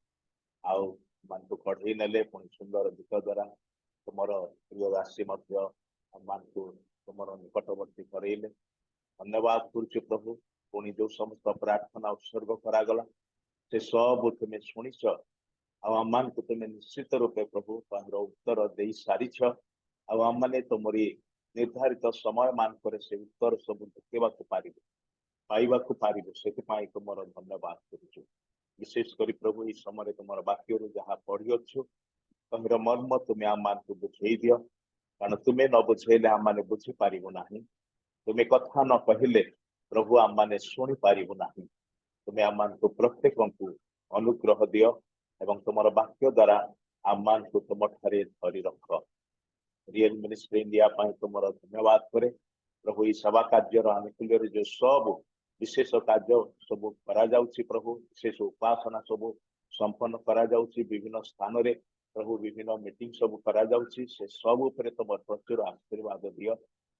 H: आउ मानकु कढ़ई नेले पुणी सुंदर गीत द्वारा तुमर प्रिय दासी मध्य मानकु तुमर निकटवर्ती करैले धन्यवाद करुछु प्रभु। पुणी जो समस्त प्रार्थना उत्सर्ग करागला से सब तुम शुणिच आम को तुम निश्चित रूपे प्रभु तार उत्तर दे सारी आम मैंने तुमरी निर्धारित समय मानक से उत्तर सब देखा पाइबा पारिबे से तुम धन्यवाद करुछु। विशेषकर प्रभु इस समय तुम वाक्य जहाँ पढ़ी अच्छु तुम मर्म तुम्हें आम मान को बुझे दियो कारण तुम्हें न बुझेले आम मैंने बुझी पारिबु नाही। तुम्हें कथा न कहले प्रभु आम मैंने शुणी पारिबु नाही। तुम्हें आम मान को प्रत्येक को अनुग्रह दियो एवं तुम वाक्य द्वारा आम मान को तुम ठारे धरी रख। रियल मिनिस्ट्री इंडिया तुम धन्यवाद करे प्रभु। इस सभा कार्य आनुकूल्य जो सब विशेष कार्य सब करा जाउछि प्रभु विशेष उपासना सब संपन्न करा जाउछि विभिन्न स्थान रे प्रभु विभिन्न मीटिंग सब करा जाउछि से सब ऊपर तुम प्रचुर आशीर्वाद दियो।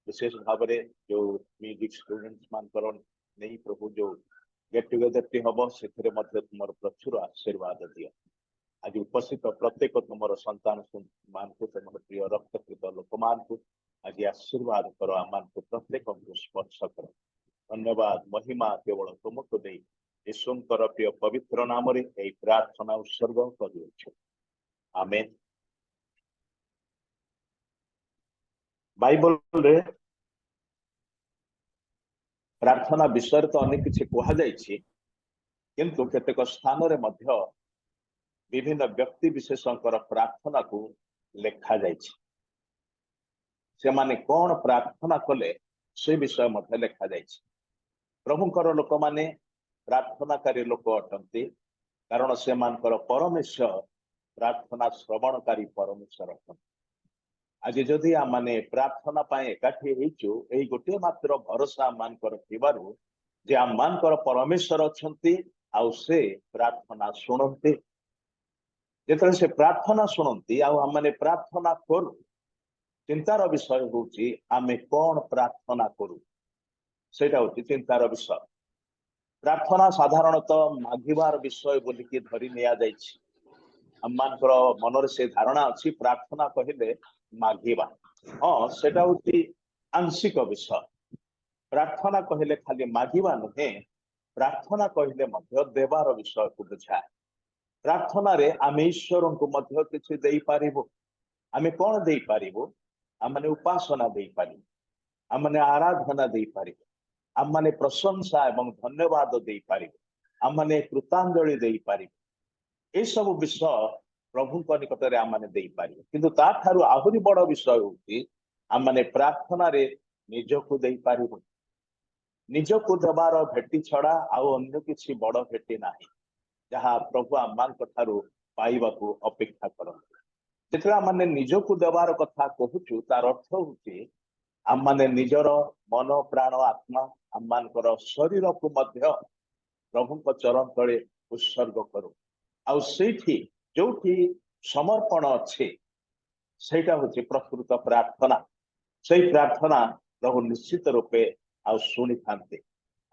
H: विशेष भाव में जो म्यूजिक स्टूडेंट्स मानकर नहीं प्रभु जो गेट टुगेदर टी हम से तुम प्रचुर आशीर्वाद दियो। आज उपस्थित प्रत्येक तुम संतान मान को तुम प्रिय रक्तकृत लोक मान को आज आशीर्वाद करो आम को प्रत्येक को स्पर्श करो। धन्यवाद महिमा केवल तुमको दे यीशुंकर प्रिय पवित्र नाम रे एई प्रार्थना उत्सर्ग करियो। आमेन। बाइबल रे प्रार्थना विषय तो अनेक किसी कह जाइछि किंतु केतेक स्थान रे मध्य विभिन्न व्यक्ति विशेषकर प्रार्थना को लेखा जाइछि। से माने कौन प्रार्थना कले से विषय मध्य लेखा जाइछि। प्रभुंकर लोक माने प्रार्थनाकारी लोक अटंती कारण से मानकर परमेश्वर प्रार्थना श्रवणकारी परमेश्वर अटंती। आज जदि आम माने प्रार्थना पाए एकाठी हेचु एही गोटे मात्र भरोसा मानकर थिबारु जे आम मानकर परमेश्वर अछंती आउ से प्रार्थना सुनंती। जेतले से प्रार्थना सुनंती आउ आम माने प्रार्थना करू चिंतार विषय होउची आमे कौन प्रार्थना करू सेटा होउची चिंतार विषय। प्रार्थना साधारणतः मागिबार विषय बोलिकी धरी निया जाइछि। आममानकर मनरे से धारणा अछि प्रार्थना कहिले मागिबा। हाँ सेटा होउची आंशिक विषय। प्रार्थना कहिले खाली मागिबा नुहे प्रार्थना कहिले मध्य देवार विषय को बुझाए। प्रार्थना रे आमे ईश्वर को मध्य किछि देई पारिबो। आमे कोन देई पारिबो आम माने उपासना देई पारिबो आम माने आराधना देई पारिबो आम माने प्रशंसा एवं धन्यवाद देई पारिबो आम माने कृतांजलि देई पारिबो। ए सब विषय प्रभु को निकट रे आम माने देई पारिबो किंतु ता थारु आहुरी बड़ विषय होउची आम माने प्रार्थना रे निजको देई पारिबो। निजको देबार भेटी छड़ा आउ अन्य किछि बड़ भेटी नाही जहाँ प्रभु आम मान थारु पाइबाकू अपेक्षा करंती। जेतला माने निजको देवार कथा कहूचु तार अर्थ होउची आम माने निजर मन प्राण आत्मा आम मानकर शरीर को मध्य प्रभु को चरण तले उत्सर्ग करू। आउ सेठी जोठी समर्पण अच्छे सेटा होची प्रकृत प्रार्थना। सेई प्रार्थना प्रभु निश्चित रूपे आउ सुनी थांते।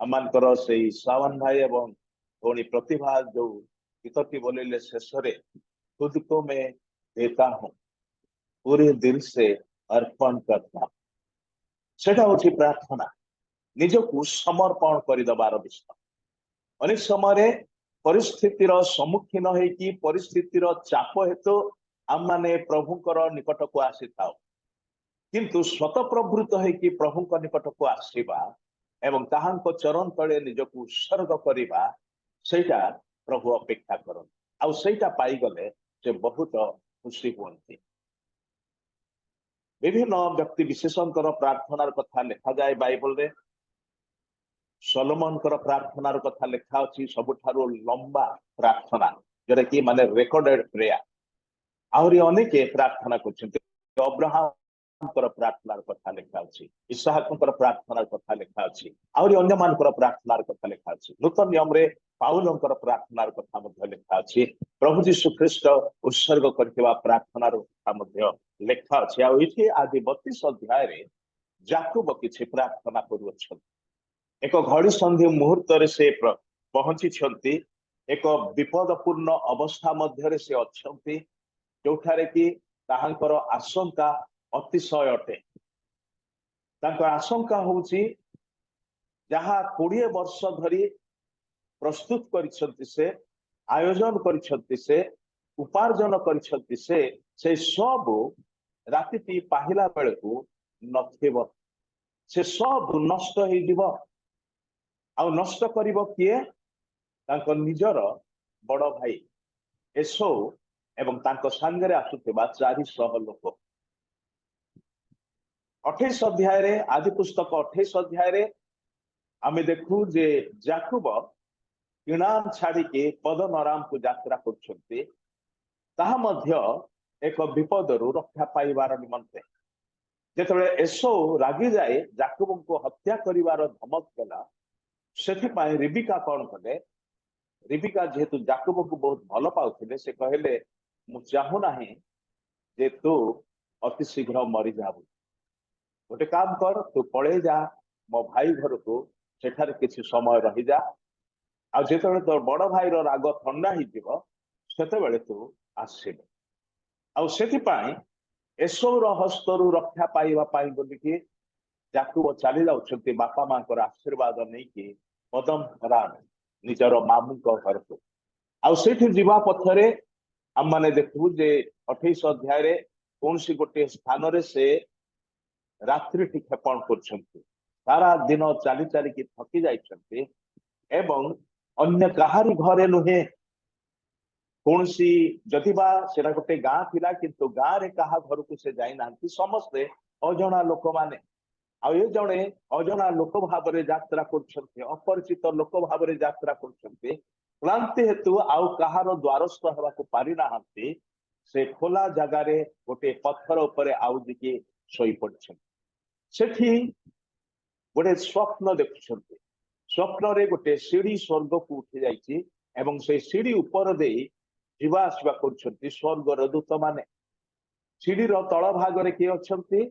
H: आम मानकर सेई सावन भाई एवं धोनी प्रतिभा जो गीतटी बोलिले शेष रे खुद को मैं देता हूं पूरे दिल से अर्पण करता हूं सेटा होची प्रार्थना। निजको समर्पण करिदबार विषय। अनेक समय परिस्थितिर सम्मुखीन होइकी परिस्थितिर चाप हेतु आम माने प्रभुंकर निकट को आसी थाओ किंतु स्वतःप्रवृत्त होइकी प्रभुंक निकट को आसीबा एवं ताहांक चरण तले निजको उत्सर्ग करिबा सेटा प्रभु अपेक्षा करन आउ सेटा पाई गले से बहुत खुशी हुअन्ति। विभिन्न व्यक्ति विशेषकर प्रार्थनार कथा लिखा जाए बाइबल रे। सलोमनकर प्रार्थनार कथा लिखा अछि सबुठारु लंबा प्रार्थना जरे कि माने रेकॉर्डेड प्रेयर। आहुरी अनेके प्रार्थना करछन्ते। अब्राहम प्रार्थनार कथा लिखा अछि, इसहाकंकर प्रार्थनार कथा लिखा अछि, आउरी अन्य मानकर प्रार्थनार कथा लिखा अछि। नूतन नियम रे पाउलंकर प्रार्थनार कथा मध्ये लिखा अछि। प्रभु जीशु ख्रीष्ट उत्सर्ग करथिबा प्रार्थनार कथा मध्ये लिखा अछि। आ इथे आदि 32 अध्याय रे जाकुब किछि प्रार्थना करूछन। एक घड़ी संधि मुहूर्त रे से पहुंची छंती, एक विपदपूर्ण अवस्था मध्य से अछंती, जोठारे कि ताहांकर आशंका अतिशय अटे। तांकर आशंका होउची जहा 20 वर्ष धरी प्रस्तुत करिसंती से, आयोजन करिसंती से, उपार्जन करिसंती से सब राति पाहिला बेलू नथिब, से सब नष्ट हो। आ नष्ट करिब किए? तांकर निजर बड़ भाई एसो एवं तांको संगे आसुथिबा 400 लोक। 28 अध्याय रे, आदि पुस्तक 28 अध्याय रे आमे देखू जे जाकुब किणान छाड़ी के पदनराम को यात्रा करछन्ते, ताहा मध्य एक विपदरु रक्षा पाइबार निमंते। जेतबे एसो रागी जाए जाकुब को हत्या करिवार धमक देला, सेथिपाई रिबिका कौन कले? रिबिका जेहेतु जाकुब को बहुत भल पाउथिले, से कहले मु चाहू नाही जे तू अति शीघ्र मरी जाबू, गोटे काम कर, तू पळे जा मो भाई घर को, सेठारे किछि समय रही जा, आ जेतबे तो बड़ भाई रो राग ठंडा ही जीव सेतेबेले तू आसीबे। आ सेथिपाई एसोर हस्तरु रक्षा पाइबा पाई बोलिकी जाकुब चली जाउछन्ती बापा मां को आशीर्वाद नहीं कि पदम राम निजर मामू घर को। आ सेठी जीवा पथरे आम माने देखू जे 28 अध्याय रे कौन सी गोटे स्थान रे से रात्रि क्षेपण करछन्ती। सारा दिन चली चली की थकी जाइछन्ती एवं अन्य कहारी घरे नुहे, कौन सी जदिबा सेरा गोटे गाँ थिला किंतु गाँ रे कहा घर को से जाई नांती, समस्ते अजणा लोक माने। आ ये जणे अजणा लोक भाबरे यात्रा करछन्ती, अपरिचित लोक भाबरे यात्रा करछन्ती, क्लांति हेतु आउ कहार द्वारस्थ हेबा को पारि नाहंती, से खोला जगह रे गोटे पत्थर उपरे आउ दिके सोई पड़छन्ती। सेठी गोटे स्वप्न देखुछन्ती, स्वप्न रे गोटे सीढ़ी स्वर्ग को उठी जाइछि एवं से सीढ़ी ऊपर देई जीवा आसवा करछन्ती स्वर्गर दूत माने। सीढ़ी रो तळ भाग रे किए अछन्ती?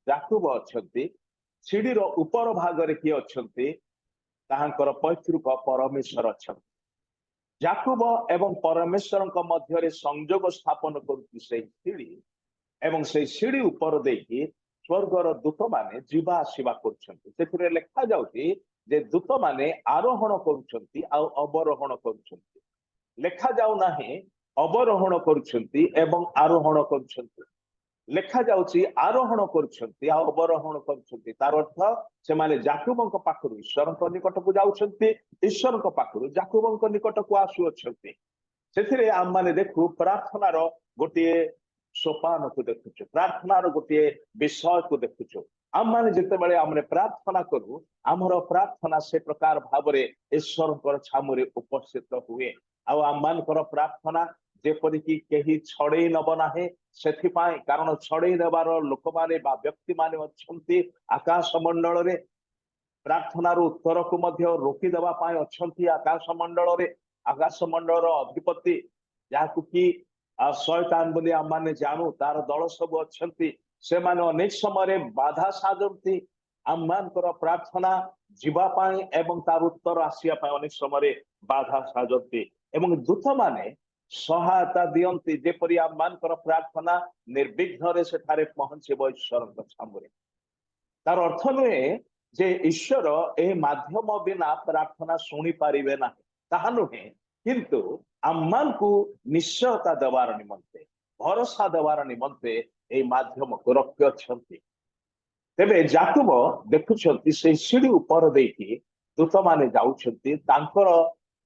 H: जाकुब अछन्ती। सीढ़ी रो ऊपर भाग रे किए अछन्ती? ताहांकर पैतृक परमेश्वर अछन्ती। जाकुब एवं परमेश्वर मध्य रे संयोग स्थापन करुछि से सीढ़ी, एवं से सीढ़ी ऊपर देकी स्वर्गर दूत माने जीवा आसवा करछन्ती। सेथिरे लेखा जाउछि जे दूत माने आरोहण करुछन्ती आ अवरोहण करुछन्ती। लेखा जाउ नाही अवरोहण करुछन्ती एवं आरोहण करुछन्ती, लेखा जाउछि आरोहण करुछन्ती आ अवरोहण करुछन्ती। तार अर्थ से माने जाकुबंक पाखरु ईश्वरंक निकट को जाउछन्ती, ईश्वरंक पाखरु जाकुबंक निकट को आसुअछन्ती। सेथिरे आम माने देखू प्रार्थनार गोटे सोपान को देखुछु, प्रार्थनार गोटे विषय को देखुछु। आम माने जेतेबेले हमरे प्रार्थना करू, आमर प्रार्थना से प्रकार भावरे ईश्वरंकर छामुरे उपस्थित हुए। आ आम मानकर प्रार्थना जेपरिकी केही छड़ेई नब नाही, सेथिपाई कारण छड़ेई नेबार लोक माने बा व्यक्ति माने अछन्ती आकाश मंडल रे। प्रार्थनार उत्तर को मध्य रोकी देबा पाई अछन्ती आकाश मंडल रे। आकाश मंडल अधिपति जाकु की शैतान बोली आम माने जानू, तार दल सब अछन्ती, से माने अनेक समय बाधा साजंती आम मानकर प्रार्थना जीवा पाई एवं तार उत्तर आसिया पाई अनेक समय बाधा साजंती एवं दूत माने सहायता दियंती, जेपरि आम मानकर प्रार्थना निर्विघ्न रे सेठारे पहुंचेबो ईश्वरक छामुरे। तार अर्थ नुहे जे ईश्वर ए माध्यम बिना प्रार्थना सुनी पारिबे ना, ताहा नुहे, किंतु आम्मान को निश्चयता देवार निमंते, भरोसा देवार निमंते ए माध्यम को रखियछन्ति। तेबे जाकुब देखुछन्ति से सीढ़ी ऊपर देकी दूत माने जाउछन्ति, तांकर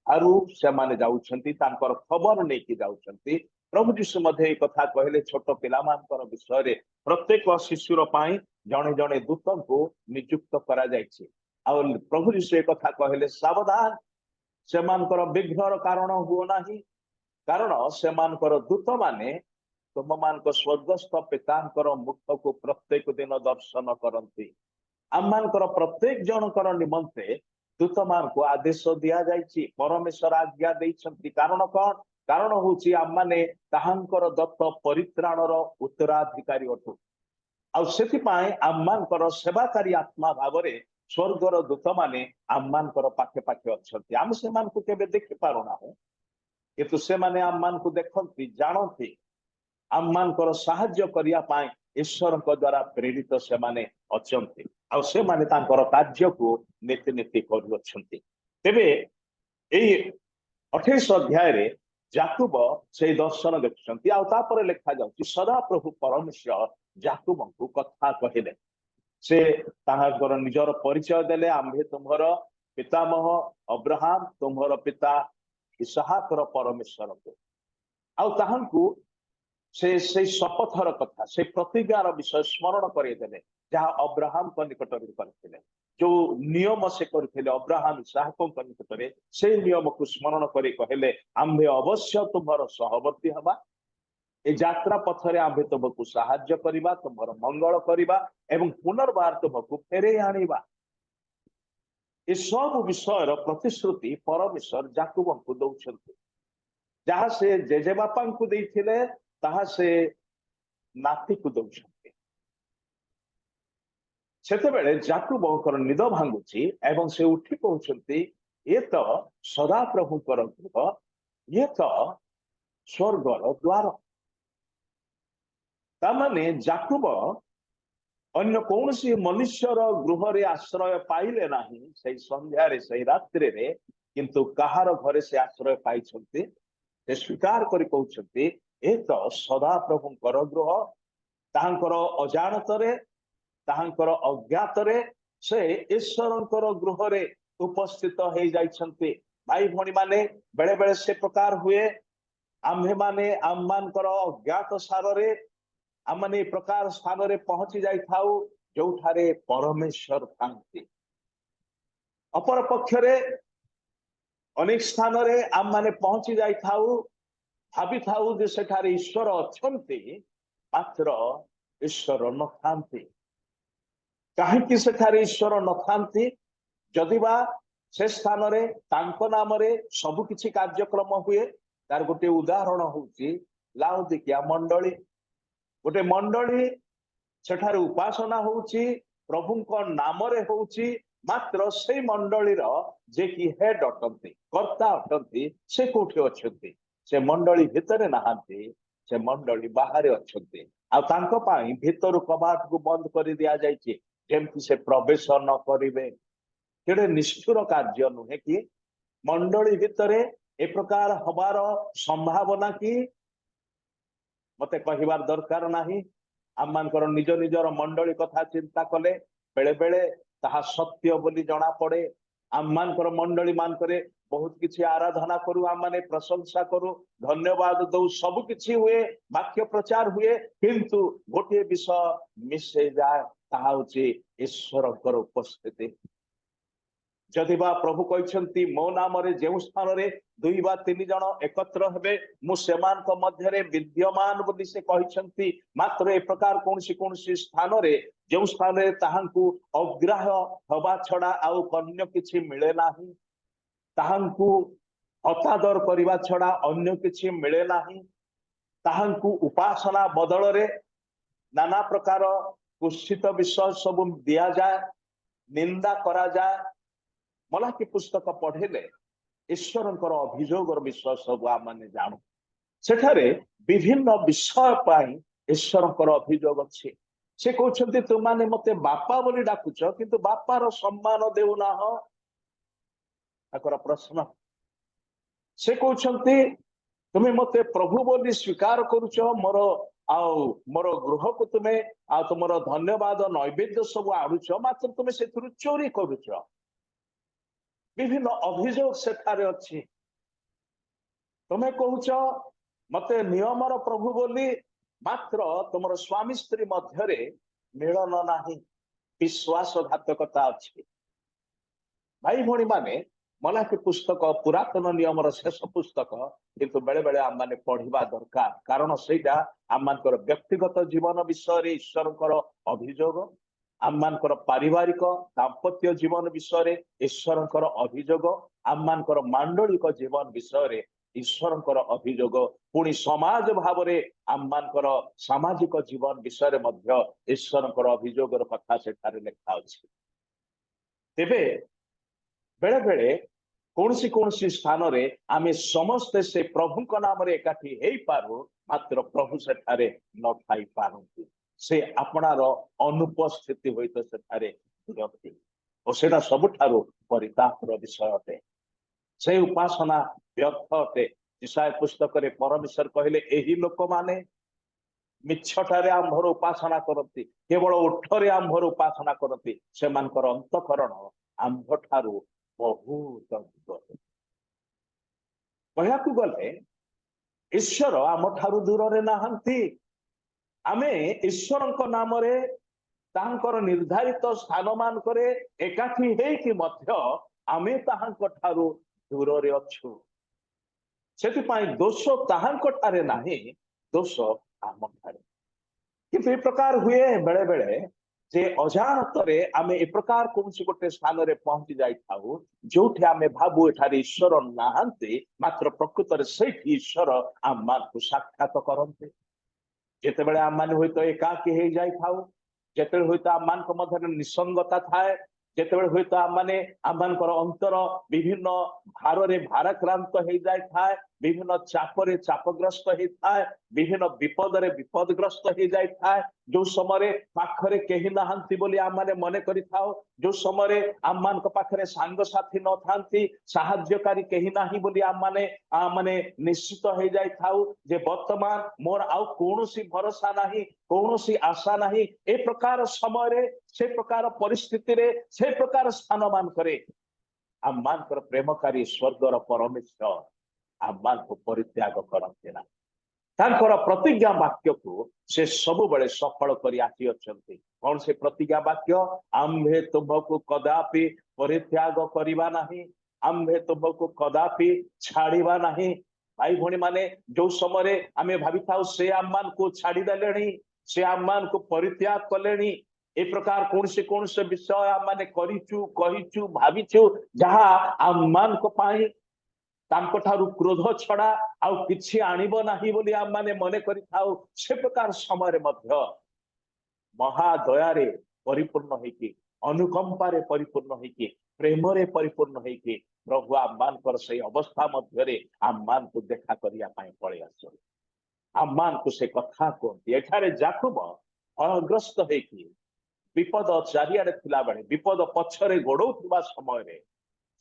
H: आरु से माने जाउछन्ति, तांकर खबर नेकी जाउछन्ति। प्रभु जीशु मध्ये कथा कहले छोट पिलामानकर विषय रे प्रत्येक शिशुर पाई जणे जणे दूत को नियुक्त करा जायछि। आ प्रभु जीशु कथा कहले सावधान, सेमानकर विघ्नर कारण हुओ नाही, कारण सेमानकर दूत माने तुम मान स्वर्गस्थ पितांकर मुख को प्रत्येक दिन दर्शन करती आम मानकर प्रत्येक जनकर निमंते दूत मान को आदेश दिया जाइछि परमेश्वर आज्ञा देइछन्ति कारण कौन कारण होछि आम माने ताहांकर दत्त परित्राणर उत्तराधिकारी अटु आ सेथिपाई आम मानकर सेवाकारी आत्मा भावरे स्वर्गर दूत माने आम मानकर पाखे पाखे अछन्ति आम से मान को केबे देखि पारुना किंतु से माने आम मान को देखन्ति जानन्ति आम मानकर साहाय्य करिया पाई ईश्वर द्वारा प्रेरित से माने अछन्ति आ से माने तांकर कार्य को नीति नीति करुछन्ति तेबे एई 28 अध्याय रे याकूब से दर्शन देखुछन्ति आ तापर लिखा जाउछि सदा प्रभु परमेश्वर याकूब को कथा कहिले से ताहाकर निजर परिचय देले आम्भे तुम्हर पितामह अब्राहम तुम्हर पिता इसहाकर परमेश्वर को आ ताहांकु से शपथर कथा से प्रतिज्ञार विषय स्मरण करदेले जहाँ अब्राहम निकट करथिले जो नियम से करथिले अब्राहम इसहाक निकट से नियम को स्मरण करी कहले आम्भे अवश्य तुम्हार सहवर्ती हवा ए यात्रा पथरे आम्भे तुमको साहाय्य करिबा तुम्हार मंगल करिबा एवं पुनर्बार तुमको फेरे आनिबा ए सब विषय प्रतिश्रुति परमेश्वर याकूब को दउछन्ति जहाँ से जेजेबापा को देइथिले ताहा से नाती को दउछन्ति सेतेबेले याकूबकर निद भांगुची एवं से उठी कहउछन्ति ये तो सदा प्रभुकर गृह ये तो स्वर्गर द्वार तामाने याकूब अन्य कौन सी मनुष्यर गृह रे आश्रय पाइले नाही से संध्या रे से रात्रि रे किंतु कहार घरे से आश्रय पाइछन्ति से स्वीकार करि कहउछन्ति ए तो सदा प्रभुकर गृह ताहांकर अजाणतरे ताहांकर अज्ञातरे से ईश्वरंकर गृह रे उपस्थित हो जाइछन्ति भाई भणी माने बेले बेले से प्रकार हुए आम्भे माने आम मानकर अज्ञात सार रे आम माने प्रकार स्थान रे पहुंची जाई थाउ जोठारे परमेश्वर थांती अपर पक्षरे अनेक स्थान रे आम माने पहुंची जाई थाउ भावी थाउ जे सेठारे ईश्वर अछन्ति मात्र ईश्वर न थांती काहेकि सेठारे ईश्वर न थांती जदिबा से स्थान रे तांको नाम रे सब किछि कार्यक्रम हुए तार गोटे उदाहरण होउची लाउदिकिया मंडली गोटे मंडली सेठारे उपासना होउची प्रभुଙ୍କ नामरे होउची मात्र से मंडली रो जे कि हेड अटंती कर्ता अटंती से कोठे अछंती से मंडली भितरे नहांती से मंडली बाहरे अछंती आ तांको पाई भितर कबाट को बंद कर दिया जायछि जेमति से प्रवेश न करिवे केडे निष्ठुर कार्य नुहे कि मंडली भितरे ए प्रकार हबार संभावना की मते कहिबार दरकार नाही आम मानकर निज निजर मंडली कथा चिंता कले बेले बेले ताहा सत्य बोली जना पड़े आम मानकर मंडली मानकरे बहुत किछि आराधना करू आम माने प्रशंसा करू धन्यवाद दऊ सब किछि हुए वाक्य प्रचार हुए किंतु गोटे विषय मिसे जाए ताहा होछि ईश्वरकर उपस्थिति जदिबा प्रभु कहते मो नाम रे जेउ स्थान रे 2 बा 3 जन एकत्र हेबे मु सेमानक मध्य रे विद्यमान बोली से कहते मात्र ए प्रकार कौन स्थान रे जेउ स्थान रे ताहांकु अग्राह्य हवा छड़ा आउ अन्य किछि मिले नाही ताहांकु अतादर करिवा छड़ा अन्य किछि मिले नाही ताहांकु उपासना बदल रे नाना प्रकार कुत्सित विषय सब दिया जाए निंदा करा जाए मलाकी पुस्तक पढ़ेले ईश्वरंकर अभियोग विषय सब आमने जानू सेठारे विभिन्न विषय पाई ईश्वरंकर अभियोग अच्छे से कहते तुमने मते बापा बोली डाकुच किंतु बापार सम्मान देउना ताकर प्रश्न से कहते तुम्हें मते प्रभु बोली स्वीकार करुच मोर आउ मोर गृह को तुम्हें आ तुम धन्यवाद नैवेद्य सब आणुच मात्र तुम्हें से चोरी करुच विभिन्न अभियोग सेठारे अच्छी तुम्हें कहूच मते नियमर प्रभु बोली मात्र तुम स्वामी स्त्री मध्य मिलन नाही विश्वासघातकता अच्छी भाई भणी माने मलाकी पुस्तक पुरातन नियम शेष पुस्तक किंतु बेले बेले आम माने पढ़िबा दरकार कारण सेटा आम मानकर व्यक्तिगत जीवन विषय ईश्वर अभियोग आम मानकर पारिवारिक दाम्पत्य जीवन विषय ईश्वर अभियोग आम मानकर मांडलिक जीवन विषय ईश्वर अभियोग पुणी समाज भाव आम मानकर सामाजिक जीवन विषय ईश्वर अभियोग कथा सेठारे लिखा अछि तेबे बेले बेले कौनसी कौनसी स्थान रे आमे समस्ते से प्रभु को नाम रे एकाठी हेई पारू मात्र प्रभु सेठारे न थाई पारंती से आपणार अनुपस्थिति होइत सेठारे विरक्ति और सेटा सबुठारु परितापर विषय अटे से उपासना व्यर्थ अटे ईसाया पुस्तक रे परमेश्वर कहले एही लोक माने मिछटारे आंभर उपासना करती केवल ओठरे आंभर उपासना करती से मानकर अंतकरण आंभ ठारू बहुत कहू गले ईश्वर आम ठारू दूर रे नाहंती आमे ईश्वर नाम रे तांकर निर्धारित स्थान मान करे एकाठी हेकि मध्य आमे ताहांक ठारू दूर रे अछु सेतिपाई दोष ताहांक ठारे नाही दोष आम ठारे किंतु ए प्रकार हुए बेले बेले जे अजाणतरे आमे ए प्रकार कौनसी गोटे स्थान रे पहुंची जाई थाउ जोठी आमे भाबु एठारे ईश्वर नाहंती मात्र प्रकृत रे सेठी ईश्वर आम मानकु साक्षात करन्ते जेतेबेले आम माने होय तो एकाकी हे जाई थाउ जेतेबेले होय तो आम मानक मध्य निसंगता थाए जेतेबेले होय तो आम माने आम मानकर अंतर विभिन्न भार रे भाराक्रांत हे जाई थाए विभिन्न चापरे चापग्रस्त हे थाए विभिन्न विपद रे विपदग्रस्त हे जाई थाए जो समय पाखरे केही नाहंती बोली आम माने मने करि थाओ जो समय आम मानक पाखरे सांग साथी न थांती सहायकारी केही नाही बोली आम माने निश्चित हे जाई थाओ जे वर्तमान मोर आउ कोनोसी भरोसा नाही कोनोसी आशा नाही ए प्रकार समय रे से प्रकार परिस्थिति रे से प्रकार स्थान मान करे आम मानकर प्रेमकारी स्वर्गर परमेश्वर आम मान को परित्याग करते ना तांकर प्रतिज्ञा वाक्य को से सब बड़े सफल करी आसी अछंती कौन से प्रतिज्ञा वाक्य आम्भे तुमको कदापि परित्याग करिबा नाही आम्भे तुमको कदापि छाड़िबा नाही भाई भणी माने जो समय आमे भाबी थाउ से आम मान को छाड़ी देलेनी से आम मान को परित्याग कलेनी ए प्रकार कौन से विषय आम माने करिचु कहिचु भाबिचु जहा आम मान को पाई तांको ठारू क्रोध छड़ा आउ किछि आनिबो नाही बोली आम माने मने करि थाउ से प्रकार समय रे मध्य महादया रे परिपूर्ण हेकि अनुकंपा रे परिपूर्ण हेकि प्रेम रे परिपूर्ण हेकि प्रभु आम मान कर से अवस्था मध्य रे आम मान को देखा करिया पाए पळे आसो आम मान को से कथा कोंती एठारे जाकुब अग्रस्त हेकि विपद चारियाडे थिला बेले विपद पछरे गोडौथिबा समय रे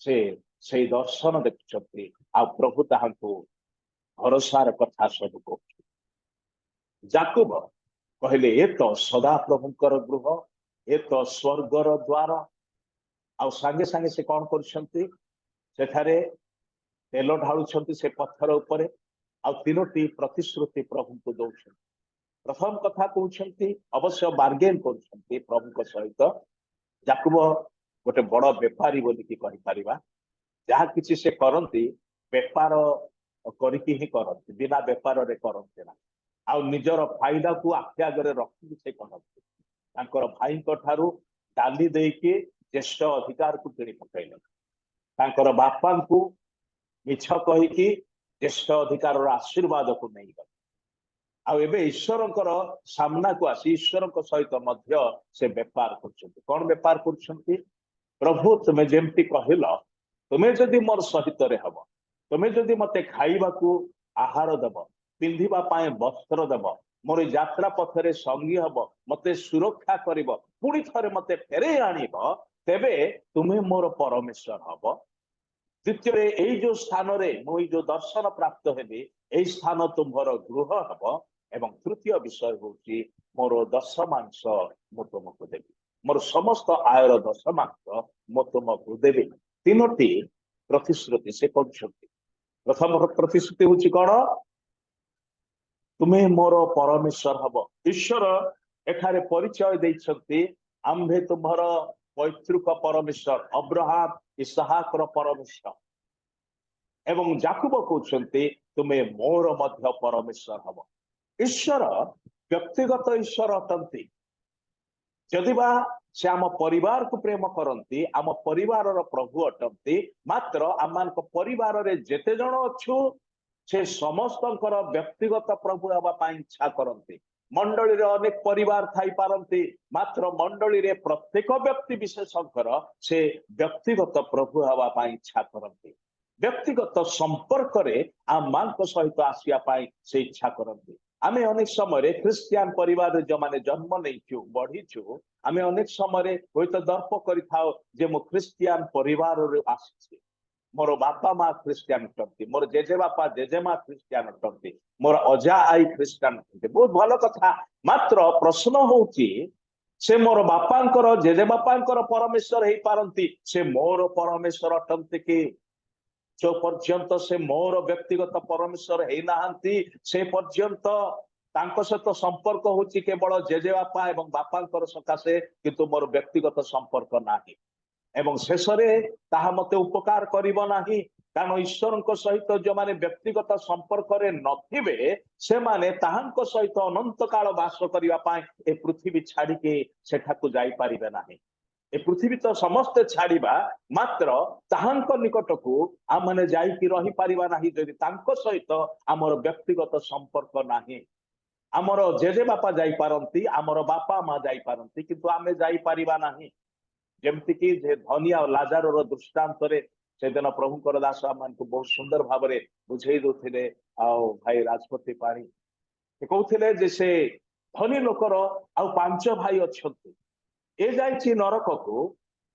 H: से दर्शन देखुछंती आ प्रभु ताहांको भरोसार कथा सब को जाकुब कहले ए तो सदा प्रभुकर गृह ए तो स्वर्गर द्वार आ संगे संगे से कौन करछंती सेठारे तेल ढाळुछंती से पत्थर उपरे आ तीनोटी प्रतिश्रुति प्रभु को दउछंती प्रथम कथा कहउछंती अवश्य बार्गेन करछंती प्रभु को सहित जाकुब गोटे बड़ व्यापारी बोली की कहि परिबा जहाँ किसी से करती बेपार करिकी ही करती बिना बेपार रे करते ना आ निजर फायदा को आखि आगे रखी से करती तांकर भाई ठारू डाली देके ज्येष्ठ अधिकार को किणी पकड़े तांकर बापा को मिछ कहीकि ज्येष्ठ अधिकार आशीर्वाद को नहीं गले आबे ईश्वर सामना को आसी ईश्वर सहित मध्य से बेपार करछंती कौन बेपार करछंती प्रभु तुम्हें जेमती कहल तुम्हें जदि मोर सहित रे हब तुम्हें जदि मते खाइबा को आहार दब पिंधिबा पाए वस्त्र दब मोर यात्रा पथरे संगी हब मते सुरक्षा करिब पुणी थरे मते फेरे आनिब तेबे तुम्हें मोर परमेश्वर हब द्वितीय एई जो स्थान रे मुई जो दर्शन प्राप्त हेबी एई स्थान तुम्हार गृह हब एवं तृतीय विषय होची मोर दशमांश मु तुमको देबी मोर समस्त आयर दशमांश मु तुमको देबी तीनोटी प्रतिश्रुति से करछंती प्रथम प्रतिश्रुति होची कोन तुम्हें मोर परमेश्वर हब ईश्वर एठारे परिचय दैछंती आम्भे तुम्हार पैतृक परमेश्वर अब्राहम ଇସାହାକର ପରମେଶ୍ୱର ଏବଂ ଯାକୁବ କହୁଛନ୍ତି ତୁମେ ମୋର ମଧ୍ୟ ପରମେଶ୍ୱର ହବ। ଈଶ୍ୱର ବ୍ୟକ୍ତିଗତ ଈଶ୍ୱର ଅଟନ୍ତି। ଯଦିବା ସେ ଆମ ପରିବାରକୁ ପ୍ରେମ କରନ୍ତି, ଆମ ପରିବାରର ପ୍ରଭୁ ଅଟନ୍ତି, ମାତ୍ର ଆମମାନଙ୍କ ପରିବାରରେ ଯେତେ ଜଣ ଅଛୁ ସେ ସମସ୍ତଙ୍କର ବ୍ୟକ୍ତିଗତ ପ୍ରଭୁ ହେବା ପାଇଁ ଇଚ୍ଛା କରନ୍ତି। ମଣ୍ଡଳୀରେ ଅନେକ ପରିବାର ଥାଇପାରନ୍ତି, ମାତ୍ର ମଣ୍ଡଳୀରେ ପ୍ରତ୍ୟେକ ବ୍ୟକ୍ତି ବିଶେଷଙ୍କର ସେ ବ୍ୟକ୍ତିଗତ ପ୍ରଭୁ ହେବା ପାଇଁ ଇଚ୍ଛା କରନ୍ତି। ବ୍ୟକ୍ତିଗତ ସମ୍ପର୍କରେ ଆମମାନଙ୍କ ସହିତ ଆସିବା ପାଇଁ ସେ ଇଚ୍ଛା କରନ୍ତି। ଆମେ ଅନେକ ସମୟରେ ଖ୍ରୀଷ୍ଟିଆନ ପରିବାରରେ ଯେଉଁମାନେ ଜନ୍ମ ନେଇଛୁ ବଢିଛୁ, ଆମେ ଅନେକ ସମୟରେ ହୁଏତ ଦର୍ପ କରିଥାଉ ଯେ ମୁଁ ଖ୍ରୀଷ୍ଟିଆନ ପରିବାରରୁ ଆସିଛି, ମୋର ବାପା ମା ଖ୍ରୀଷ୍ଟିଆନ ଅଟନ୍ତି, ମୋର ଜେଜେ ବାପା ଜେଜେମା ଖ୍ରୀଷ୍ଟିଆନ ଅଟନ୍ତି, ମୋର ଅଜା ଆଈ ଖ୍ରୀଷ୍ଟିଆନ ଅଟନ୍ତି। ବହୁତ ଭଲ କଥା, ମାତ୍ର ପ୍ରଶ୍ନ ହଉଛି ସେ ମୋର ବାପାଙ୍କର ଜେଜେ ବାପାଙ୍କର ପରମେଶ୍ୱର ହେଇପାରନ୍ତି, ସେ ମୋର ପରମେଶ୍ୱର ଅଟନ୍ତି କି? जो पर्यंत से मोर व्यक्तिगत परमेश्वर ହେଇନାହାନ୍ତି ସେ ପର୍ଯ୍ୟନ୍ତ ତାଙ୍କ ସହିତ ସମ୍ପର୍କ ହଉଛି କେବଳ ଜେଜେ ବାପା ଏବଂ ବାପାଙ୍କର ସକାଶେ, କିନ୍ତୁ ମୋର ବ୍ୟକ୍ତିଗତ ସମ୍ପର୍କ ନାହିଁ। ଏବଂ ଶେଷରେ ତାହା ମତେ ଉପକାର କରିବ ନାହିଁ, କାରଣ ଈଶ୍ୱରଙ୍କ ସହିତ ଯେଉଁମାନେ ବ୍ୟକ୍ତିଗତ ସମ୍ପର୍କରେ ନଥିବେ ସେମାନେ ତାହାଙ୍କ ସହିତ ଅନନ୍ତ କାଳ ବାସ କରିବା ପାଇଁ ଏ ପୃଥିବୀ ଛାଡିକି ସେଠାକୁ ଯାଇପାରିବେ ନାହିଁ। ଏ ପୃଥିବୀ ତ ସମସ୍ତେ ଛାଡିବା, ମାତ୍ର ତାହାଙ୍କ ନିକଟକୁ ଆମମାନେ ଯାଇକି ରହିପାରିବା ନାହିଁ ଯଦି ତାଙ୍କ ସହିତ ଆମର ବ୍ୟକ୍ତିଗତ ସମ୍ପର୍କ ନାହିଁ। ଆମର ଜେଜେ ବାପା ଯାଇପାରନ୍ତି, ଆମର ବାପା ମା ଯାଇପାରନ୍ତି, କିନ୍ତୁ ଆମେ ଯାଇପାରିବା ନାହିଁ। ଯେମିତିକି ଯେ ଧନୀ ଆଉ ଲାଜାରର ଦୃଷ୍ଟାନ୍ତରେ ସେଦିନ ପ୍ରଭୁଙ୍କର ଦାସ ଆମମାନଙ୍କୁ ବହୁତ ସୁନ୍ଦର ଭାବରେ ବୁଝେଇ ଦଉଥିଲେ। ଆଉ ଭାଇ ରାଜପତି ପାଣି ସେ କହୁଥିଲେ ଯେ ସେ ଧନୀ ଲୋକର ଆଉ 5 ଭାଇ ଅଛନ୍ତି, ଏ ଯାଇଛି ନରକକୁ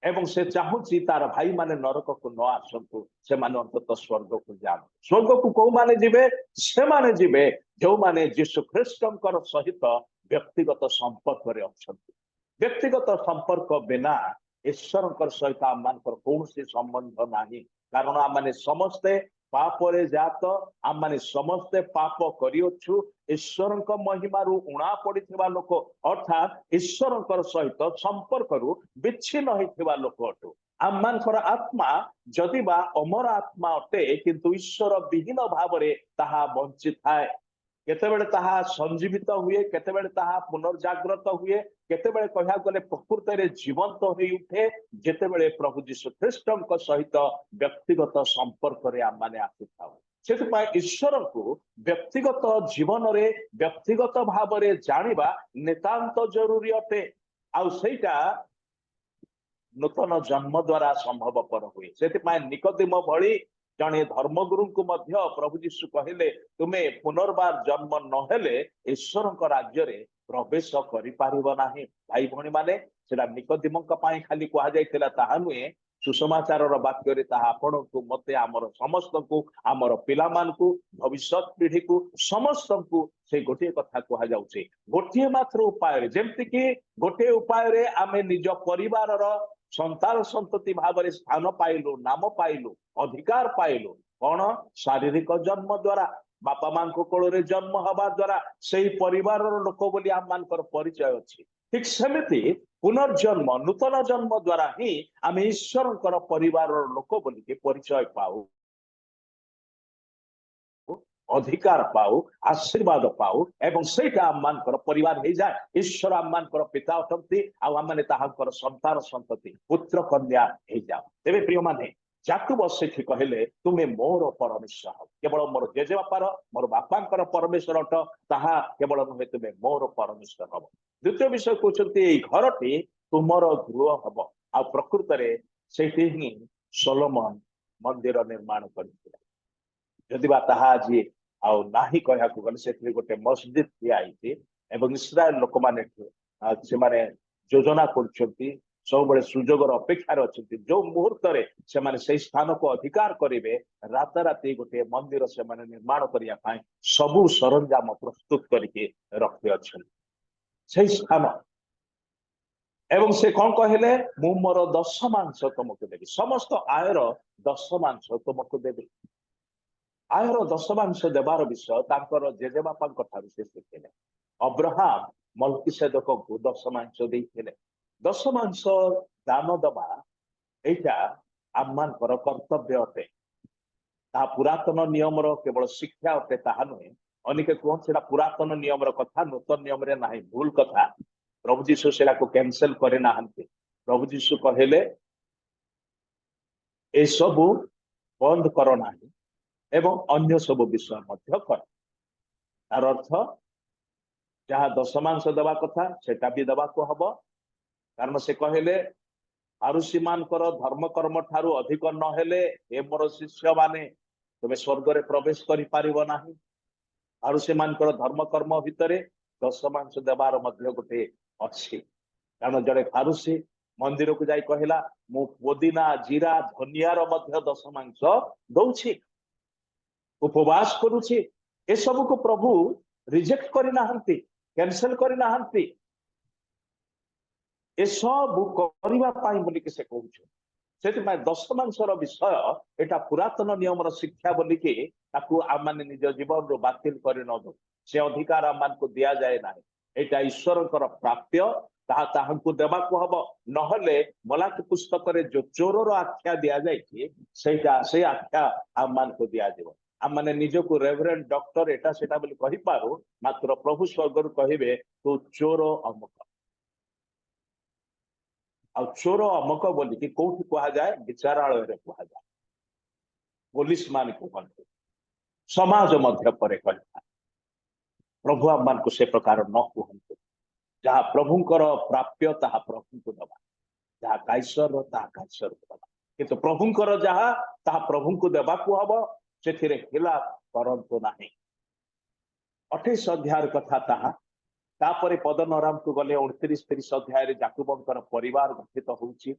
H: ଏବଂ ସେ ଚାହୁଁଛି ତାର ଭାଇ ମାନେ ନରକକୁ ନ ଆସନ୍ତୁ, ସେମାନେ ଅନ୍ତତଃ ସ୍वर्गକୁ ଯାଆନ୍ତୁ। ସ୍वर्ଗକୁ କୋଉମାନେ ଯିବେ? ସେମାନେ ଯିବେ ଯେଉଁମାନେ ଯୀଶୁ ଖ୍ରୀଷ୍ଟଙ୍କର ସହିତ ବ୍ୟକ୍ତିଗତ ସମ୍ପର୍କରେ ଅଛନ୍ତି। ବ୍ୟକ୍ତିଗତ ସମ୍ପର୍କ ବିନା ଈଶ୍ୱରଙ୍କର ସହିତ ଆମମାନଙ୍କର କୌଣସି ସମ୍ବନ୍ଧ ନାହିଁ, କାରଣ ଆମମାନେ ସମସ୍ତେ ପାପରେ ଜାତ, ଆମମାନେ ସମସ୍ତେ ପାପ କରିଅଛୁ, ଈଶ୍ୱରଙ୍କ ମହିମାରୁ ଉଣା ପଡିଥିବା ଲୋକ, ଅର୍ଥାତ୍ ଈଶ୍ୱରଙ୍କର ସହିତ ସମ୍ପର୍କରୁ ବିଚ୍ଛିନ୍ନ ହେଇଥିବା ଲୋକ ଅଟୁ। ଆମମାନଙ୍କର ଆତ୍ମା ଯଦିବା ଅମର ଆତ୍ମା ଅଟେ, କିନ୍ତୁ ଈଶ୍ୱର ବିହୀନ ଭାବରେ ତାହା ବଞ୍ଚିଥାଏ। କେତେବେଳେ ତାହା ସଞ୍ଜୀବିତ ହୁଏ, କେତେବେଳେ ତାହା ପୁନର୍ଜାଗ୍ରତ ହୁଏ, କେତେବେଳେ କହିବାକୁ ଗଲେ ପ୍ରକୃତରେ ଜୀବନ୍ତ ହୋଇ ଉଠେ ଯେତେବେଳେ ପ୍ରଭୁ ଯୀଶୁ ଖ୍ରୀଷ୍ଟଙ୍କ ସହିତ ବ୍ୟକ୍ତିଗତ ସମ୍ପର୍କରେ ଆମମାନେ ଆସିଥାଉ। ସେଥିପାଇଁ ଈଶ୍ୱରଙ୍କୁ ବ୍ୟକ୍ତିଗତ ଜୀବନରେ ବ୍ୟକ୍ତିଗତ ଭାବରେ ଜାଣିବା ନିତାନ୍ତ ଜରୁରୀ ଅଟେ। ଆଉ ସେଇଟା ନୂତନ ଜନ୍ମ ଦ୍ୱାରା ସମ୍ଭବପର ହୁଏ। ସେଥିପାଇଁ ନିକୋଦିମ ଭଳି ଜଣେ ଧର୍ମଗୁରୁଙ୍କୁ ମଧ୍ୟ ପ୍ରଭୁ ଯୀଶୁ କହିଲେ ତୁମେ ପୁନର୍ବାର ଜନ୍ମ ନହେଲେ ଈଶ୍ୱରଙ୍କ ରାଜ୍ୟରେ ପ୍ରବେଶ କରିପାରିବ ନାହିଁ। ଭାଇ ଭଉଣୀ ମାନେ, ସେଟା ନିକୋଦିମଙ୍କ ପାଇଁ ଖାଲି କୁହାଯାଇଥିଲା ତାହା ନୁହେଁ, ସୁସମାଚାରର ବାକ୍ୟରେ ତାହା ଆପଣଙ୍କୁ, ମତେ, ଆମର ସମସ୍ତଙ୍କୁ, ଆମର ପିଲାମାନଙ୍କୁ, ଭବିଷ୍ୟତ ପିଢିକୁ ସମସ୍ତଙ୍କୁ ସେଇ ଗୋଟିଏ କଥା କୁହାଯାଉଛି। ଗୋଟିଏ ମାତ୍ର ଉପାୟରେ, ଯେମିତିକି ଗୋଟିଏ ଉପାୟରେ ଆମେ ନିଜ ପରିବାରର ସନ୍ତାନ ସନ୍ତତି ଭାବରେ ସ୍ଥାନ ପାଇଲୁ, ନାମ ପାଇଲୁ, ଅଧିକାର ପାଇଲୁ, କଣ? ଶାରୀରିକ ଜନ୍ମ ଦ୍ୱାରା, ବାପା ମାଙ୍କ କୋଳରେ ଜନ୍ମ ହେବା ଦ୍ୱାରା ସେଇ ପରିବାରର ଲୋକ ବୋଲି ଆମମାନଙ୍କର ପରିଚୟ ଅଛି। ଠିକ ସେମିତି ପୁନର୍ଜନ୍ମ, ନୂତନ ଜନ୍ମ ଦ୍ୱାରା ହିଁ ଆମେ ଈଶ୍ୱରଙ୍କର ପରିବାରର ଲୋକ ବୋଲିକି ପରିଚୟ ପାଉ, ଅଧିକାର ପାଉ, ଆଶୀର୍ବାଦ ପାଉ ଏବଂ ସେଇଟା ଆମମାନଙ୍କର ପରିବାର ହେଇଯାଏ। ଈଶ୍ୱର ଆମମାନଙ୍କର ପିତା ଅଟନ୍ତି ଆଉ ଆମମାନେ ତାହାଙ୍କର ସନ୍ତାନ ସନ୍ତତି, ପୁତ୍ର କନ୍ୟା ହେଇଯାଉ। ତେବେ ପ୍ରିୟମାନେ, ଯାକୁବ ସେଠି କହିଲେ ତୁମେ ମୋର ପରମେଶ୍ୱର। କେବଳ ମୋର ଜେଜେ ବାପାର, ମୋର ବାପାଙ୍କର ପରମେଶ୍ୱର ଅଟ, ତାହା କେବଳ ନୁହେଁ, ତୁମେ ମୋର ପରମେଶ୍ୱର ହବ। ଦ୍ୱିତୀୟ ବିଷୟ କହୁଛନ୍ତି ଏଇ ଘରଟି ତୁମର ଗୃହ ହବ। ଆଉ ପ୍ରକୃତରେ ସେଇଠି ହିଁ ସୋଲୋମନ ମନ୍ଦିର ନିର୍ମାଣ କରିଥିଲେ। ଯଦିବା ତାହା ଆଜି ଆଉ ନାହିଁ କହିବାକୁ ଗଲେ, ସେଥିରେ ଗୋଟେ ମସଜିଦ ଠିଆ ହେଇଛି ଏବଂ ଇସ୍ରାଏଲ ଲୋକମାନେ ସେମାନେ ଯୋଜନା କରୁଛନ୍ତି, ସବୁବେଳେ ସୁଯୋଗର ଅପେକ୍ଷାରେ ଅଛନ୍ତି, ଯୋଉ ମୁହୂର୍ତ୍ତରେ ସେମାନେ ସେଇ ସ୍ଥାନକୁ ଅଧିକାର କରିବେ ରାତାରାତି ଗୋଟିଏ ମନ୍ଦିର ସେମାନେ ନିର୍ମାଣ କରିବା ପାଇଁ ସବୁ ସରଞ୍ଜାମ ପ୍ରସ୍ତୁତ କରିକି ରଖିଅଛନ୍ତି ସେଇ ସ୍ଥାନ। ଏବଂ ସେ କଣ କହିଲେ? ମୁଁ ମୋର ଦଶମାଂଶ ତୁମକୁ ଦେବି, ସମସ୍ତ ଆୟର ଦଶମାଂଶ ତୁମକୁ ଦେବି। ଆୟର ଦଶମାଂଶ ଦେବାର ବିଷୟ ତାଙ୍କର ଜେଜେବାପାଙ୍କ ଠାରୁ ସେ ଶିଖିଲେ। ଅବ୍ରାହମ ମଲ୍କିସେଦକଙ୍କୁ ଦଶମାଂଶ ଦେଇଥିଲେ। ଦଶମାଂଶ ଦାନ ଦବା, ଏଇଟା आमମାନଙ୍କର କର୍ତ୍ତବ୍ୟ ଅଟେ। ତାହା ପୁରାତନ ନିୟମର କେବଳ ଶିକ୍ଷା ଅଟେ ତାହା ନୁହେଁ। ଅନେକ କୁହନ୍ତି ସେଟା ପୁରାତନ ନିୟମର କଥା, ନୂତନ ନିୟମରେ ନାହିଁ, ଭୁଲ କଥା। ପ୍ରଭୁ ଯୀଶୁ ସେଟାକୁ କ୍ୟାନସେଲ କରିନାହାନ୍ତି। ପ୍ରଭୁ ଯୀଶୁ କହିଲେ ଏସବୁ ବନ୍ଦ କର ନାହିଁ ଏବଂ ଅନ୍ୟ ସବୁ ବିଷୟ ମଧ୍ୟ କର। ତାର ଅର୍ଥ ଯାହା ଦଶମାଂଶ ଦେବା କଥା ସେଟା ବି ଦେବାକୁ ହବ। କାରଣ ସେ କହିଲେ ଫାରୁସୀମାନଙ୍କର ଧର୍ମକର୍ମ ଠାରୁ ଅଧିକ ନହେଲେ ଏ ମୋର ଶିଷ୍ୟମାନେ ତୁମେ ସ୍ୱର୍ଗରେ ପ୍ରବେଶ କରିପାରିବ ନାହିଁ। ଫାରୁସୀମାନଙ୍କର ଧର୍ମକର୍ମ ଭିତରେ ଦଶମାଂଶ ଦେବାର ମଧ୍ୟ ଗୋଟେ ଅଛି। କାରଣ ଜଣେ ଫାରୁସୀ ମନ୍ଦିରକୁ ଯାଇ କହିଲା ମୁଁ ପୋଦିନା, ଜିରା, ଧନିଆର ମଧ୍ୟ ଦଶମାଂଶ ଦଉଛି, ଉପବାସ କରୁଛି। ଏସବୁକୁ ପ୍ରଭୁ ରିଜେକ୍ଟ କରିନାହାନ୍ତି, କ୍ୟାନସେଲ କରିନାହାନ୍ତି। ଏସବୁ କରିବା ପାଇଁ ବୋଲିକି ସେ କହୁଛନ୍ତି। ସେଥିପାଇଁ ଦଶମାଂଶର ବିଷୟ ଏଟା ପୁରାତନ ନିୟମର ଶିକ୍ଷା ବୋଲିକି ତାକୁ ଆମମାନେ ନିଜ ଜୀବନରୁ ବାତିଲ କରି ନ ଦଉ। ସେ ଅଧିକାର ଆମମାନଙ୍କୁ ଦିଆଯାଏ ନାହିଁ। ଏଇଟା ଈଶ୍ୱରଙ୍କର ପ୍ରାପ୍ୟ, ତାହା ତାହାଙ୍କୁ ଦେବାକୁ ହବ। ନହେଲେ ମଲାକି ପୁସ୍ତକରେ ଯୋଉ ଚୋରର ଆଖ୍ୟା ଦିଆଯାଇଛି ସେଇଟା ସେ ଆଖ୍ୟା ଆମମାନଙ୍କୁ ଦିଆଯିବ। ଆମମାନେ ନିଜକୁ ରେଭରେଣ୍ଡ ଡକ୍ଟର ଏଟା ସେଟା ବୋଲି କହିପାରୁ, ମାତ୍ର ପ୍ରଭୁ ସ୍ୱର୍ଗରୁ କହିବେ ତୁ ଚୋର ଅମୁକ। ଆଉ ଚୋର ଅମକ ବୋଲିକି କୋଉଠି କୁହାଯାଏ? ବିଚାରାଳୟରେ କୁହାଯାଏ, ପୋଲିସ ମାନେ କୁହନ୍ତି, ସମାଜ ମଧ୍ୟ ପରେ କହିଥାଏ। ପ୍ରଭୁ ଆମମାନଙ୍କୁ ସେ ପ୍ରକାର ନ କୁହନ୍ତୁ। ଯାହା ପ୍ରଭୁଙ୍କର ପ୍ରାପ୍ୟ ତାହା ପ୍ରଭୁଙ୍କୁ ଦେବା, ଯାହା କାଇସରର ତାହା କାଇସରକୁ ଦେବା। କିନ୍ତୁ ପ୍ରଭୁଙ୍କର ଯାହା ତାହା ପ୍ରଭୁଙ୍କୁ ଦେବାକୁ ହବ, ସେଥିରେ ଖିଲାପ କରନ୍ତୁ ନାହିଁ। 28 ଅଧ୍ୟାୟର କଥା ତାହା। ତାପରେ ପଦନରାମକୁ ଗଲେ 29-30 ଅଧ୍ୟାୟରେ ଯାକୁବଙ୍କର ପରିବାର ଗଠିତ ହଉଛି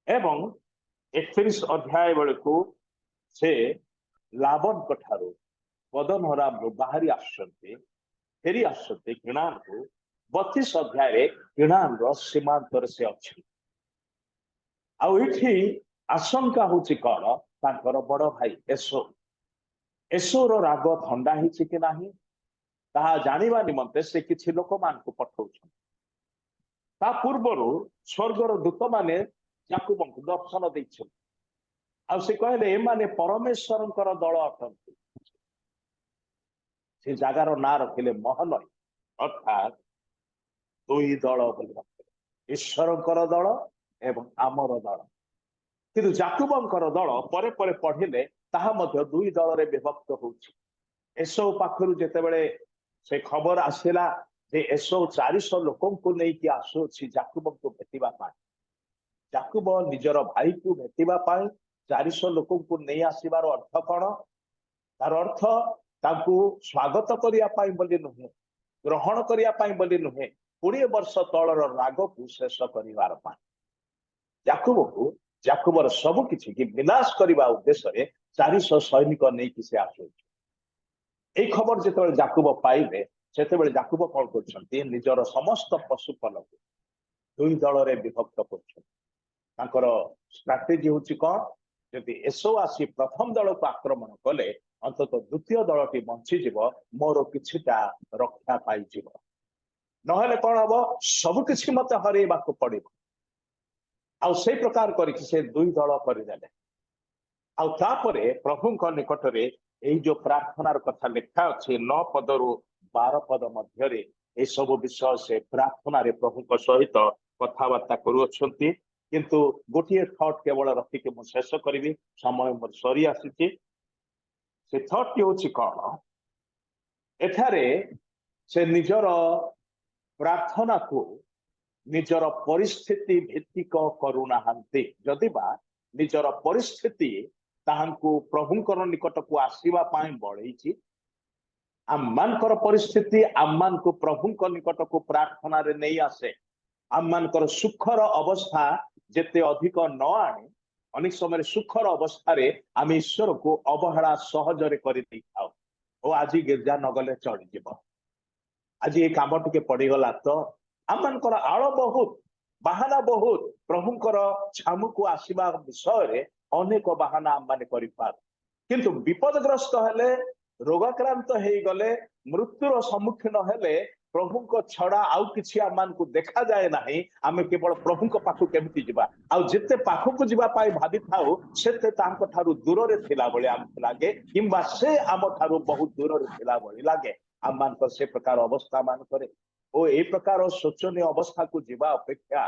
H: ଏବଂ 31 ଅଧ୍ୟାୟ ବେଳକୁ ସେ ଲାବନଙ୍କ ଠାରୁ ପଦନରାମରୁ ବାହାରି ଆସୁଛନ୍ତି, ଫେରି ଆସୁଛନ୍ତି କିଣାନକୁ। 32 ଅଧ୍ୟାୟରେ କିଣାନର ସୀମାନ୍ତରେ ସେ ଅଛି। ଆଉ ଏଠି ଆଶଙ୍କା ହଉଛି କଣ? ତାଙ୍କର ବଡ ଭାଇ ଏସୋର ରାଗ ଥଣ୍ଡା ହେଇଛି କି ନାହିଁ ତାହା ଜାଣିବା ନିମନ୍ତେ ସେ କିଛି ଲୋକମାନଙ୍କୁ ପଠାଉଛନ୍ତି। ତା ପୂର୍ବରୁ ସ୍ୱର୍ଗର ଦୂତମାନେ ଯାକୁବଙ୍କୁ ଦର୍ଶନ ଦେଇଛନ୍ତି। ଆଉ ସେ କହିଲେ ଏମାନେ ପରମେଶ୍ୱରଙ୍କର ଦଳ ଅଟନ୍ତି। ସେ ଜାଗାର ନାଁ ରଖିଲେ ମହଲୟ, ଅର୍ଥାତ୍ ଦୁଇ ଦଳ ବୋଲି ରଖିଲେ, ଈଶ୍ୱରଙ୍କର ଦଳ ଏବଂ ଆମର ଦଳ। କିନ୍ତୁ ଯାକୁବଙ୍କର ଦଳ ପରେ ପରେ ପଢିଲେ ତାହା ମଧ୍ୟ ଦୁଇ ଦଳରେ ବିଭକ୍ତ ହଉଛି। ଏସୋ ପାଖରୁ ଯେତେବେଳେ ସେ ଖବର ଆସିଲା ଯେ ଏସୋ 400 ଲୋକଙ୍କୁ ନେଇକି ଆସୁଅଛି ଯାକୁବଙ୍କୁ ଭେଟିବା ପାଇଁ, ଯାକୁବ ନିଜର ଭାଇକୁ ଭେଟିବା ପାଇଁ 400 ଲୋକଙ୍କୁ ନେଇ ଆସିବାର ଅର୍ଥ କଣ? ତାର ଅର୍ଥ ତାଙ୍କୁ ସ୍ୱାଗତ କରିବା ପାଇଁ ବୋଲି ନୁହେଁ, ଗ୍ରହଣ କରିବା ପାଇଁ ବୋଲି ନୁହେଁ, 20 ବର୍ଷ ତଳର ରାଗକୁ ଶେଷ କରିବାର ପାଇଁ। ଯାକୁବର ସବୁ କିଛି କି ବିନାଶ କରିବା ଉଦ୍ଦେଶ୍ୟରେ 400 ସୈନିକ ନେଇକି ସେ ଆସୁଅଛି। এই ଖବର ଯେତେବେଳେ ଯାକୁବ ପାଇବେ ସେତେବେଳେ ଯାକୁବ କଣ କରୁଛନ୍ତି? ନିଜର ସମସ୍ତ ପଶୁପଲକୁ ଦୁଇ ଦଳରେ ବିଭକ୍ତ କରୁଛନ୍ତି। ତାଙ୍କର ଷ୍ଟ୍ରାଟେଜି ହଉଛି କଣ? ଯଦି ଏସୋ ଆସି ପ୍ରଥମ ଦଳକୁ ଆକ୍ରମଣ କଲେ ଅନ୍ତତଃ ଦ୍ୱିତୀୟ ଦଳଟି ବଞ୍ଚିଯିବ, ମୋର କିଛିଟା ରକ୍ଷା ପାଇଯିବ। ନହେଲେ କଣ ହବ? ସବୁ କିଛି ମତେ ହରେଇବାକୁ ପଡିବ। ଆଉ ସେଇ ପ୍ରକାର କରିକି ସେ ଦୁଇ ଦଳ କରିଦେଲେ। ଆଉ ତାପରେ ପ୍ରଭୁଙ୍କ ନିକଟରେ ଏଇ ଯୋଉ ପ୍ରାର୍ଥନାର କଥା ଲେଖା ଅଛି 9 ପଦରୁ 12 ପଦ ମଧ୍ୟରେ ଏସବୁ ବିଷୟ ସେ ପ୍ରାର୍ଥନାରେ ପ୍ରଭୁଙ୍କ ସହିତ କଥାବାର୍ତ୍ତା କରୁଅଛନ୍ତି। କିନ୍ତୁ ଗୋଟିଏ ଥଟ୍ କେବଳ ରଖିକି ମୁଁ ଶେଷ କରିବି, ସମୟ ମୋର ସରି ଆସିଛି। ସେ ଥଟ୍ଟି ହଉଛି କଣ? ଏଠାରେ ସେ ନିଜର ପ୍ରାର୍ଥନାକୁ ନିଜର ପରିସ୍ଥିତି ଭିତ୍ତିକ କରୁନାହାନ୍ତି। ଯଦି ବା ନିଜର ପରିସ୍ଥିତି ତାହାଙ୍କୁ ପ୍ରଭୁଙ୍କର ନିକଟକୁ ଆସିବା ପାଇଁ ବଳେଇଛି, ଆମମାନଙ୍କର ପରିସ୍ଥିତି ଆମମାନଙ୍କୁ ପ୍ରଭୁଙ୍କ ନିକଟକୁ ପ୍ରାର୍ଥନାରେ ନେଇ ଆସେ। ଆମମାନଙ୍କର ସୁଖର ଅବସ୍ଥା ଯେତେ ଅଧିକ ନ ଆଣେ, ଅନେକ ସମୟରେ ସୁଖର ଅବସ୍ଥାରେ ଆମେ ଈଶ୍ୱରକୁ ଅବହେଳା ସହଜରେ କରିଦେଇଥାଉ। ଓ ଆଜି ଗିର୍ଜା ନଗଲେ ଚଳିଯିବ, ଆଜି ଏ କାମ ଟିକେ ପଡିଗଲା ତ, ଆମମାନଙ୍କର ଆଳ ବହୁତ, ବାହାନା ବହୁତ। ପ୍ରଭୁଙ୍କର ଛାମୁକୁ ଆସିବା ବିଷୟରେ ଅନେକ ବାହାନା ଆମମାନେ କରିପାରୁ। କିନ୍ତୁ ବିପଦଗ୍ରସ୍ତ ହେଲେ, ରୋଗାକ୍ରାନ୍ତ ହେଇଗଲେ, ମୃତ୍ୟୁର ସମ୍ମୁଖୀନ ହେଲେ प्रभु छड़ा आउ किछि आमानकु देखा जाए नाही आमे केवल प्रभु पाखु केमिति जिबा आउ जेते पाखु जिबा पाई भाबी थाउ सेते तांको थारु दूर रे थिला बळे आमको लागे किंबा से आम थारु बहुत दूर रे थिला बळे लागे आमान को से प्रकार अवस्था मान करे ओ ए प्रकार शोचनीय अवस्था को जिबा अपेक्षा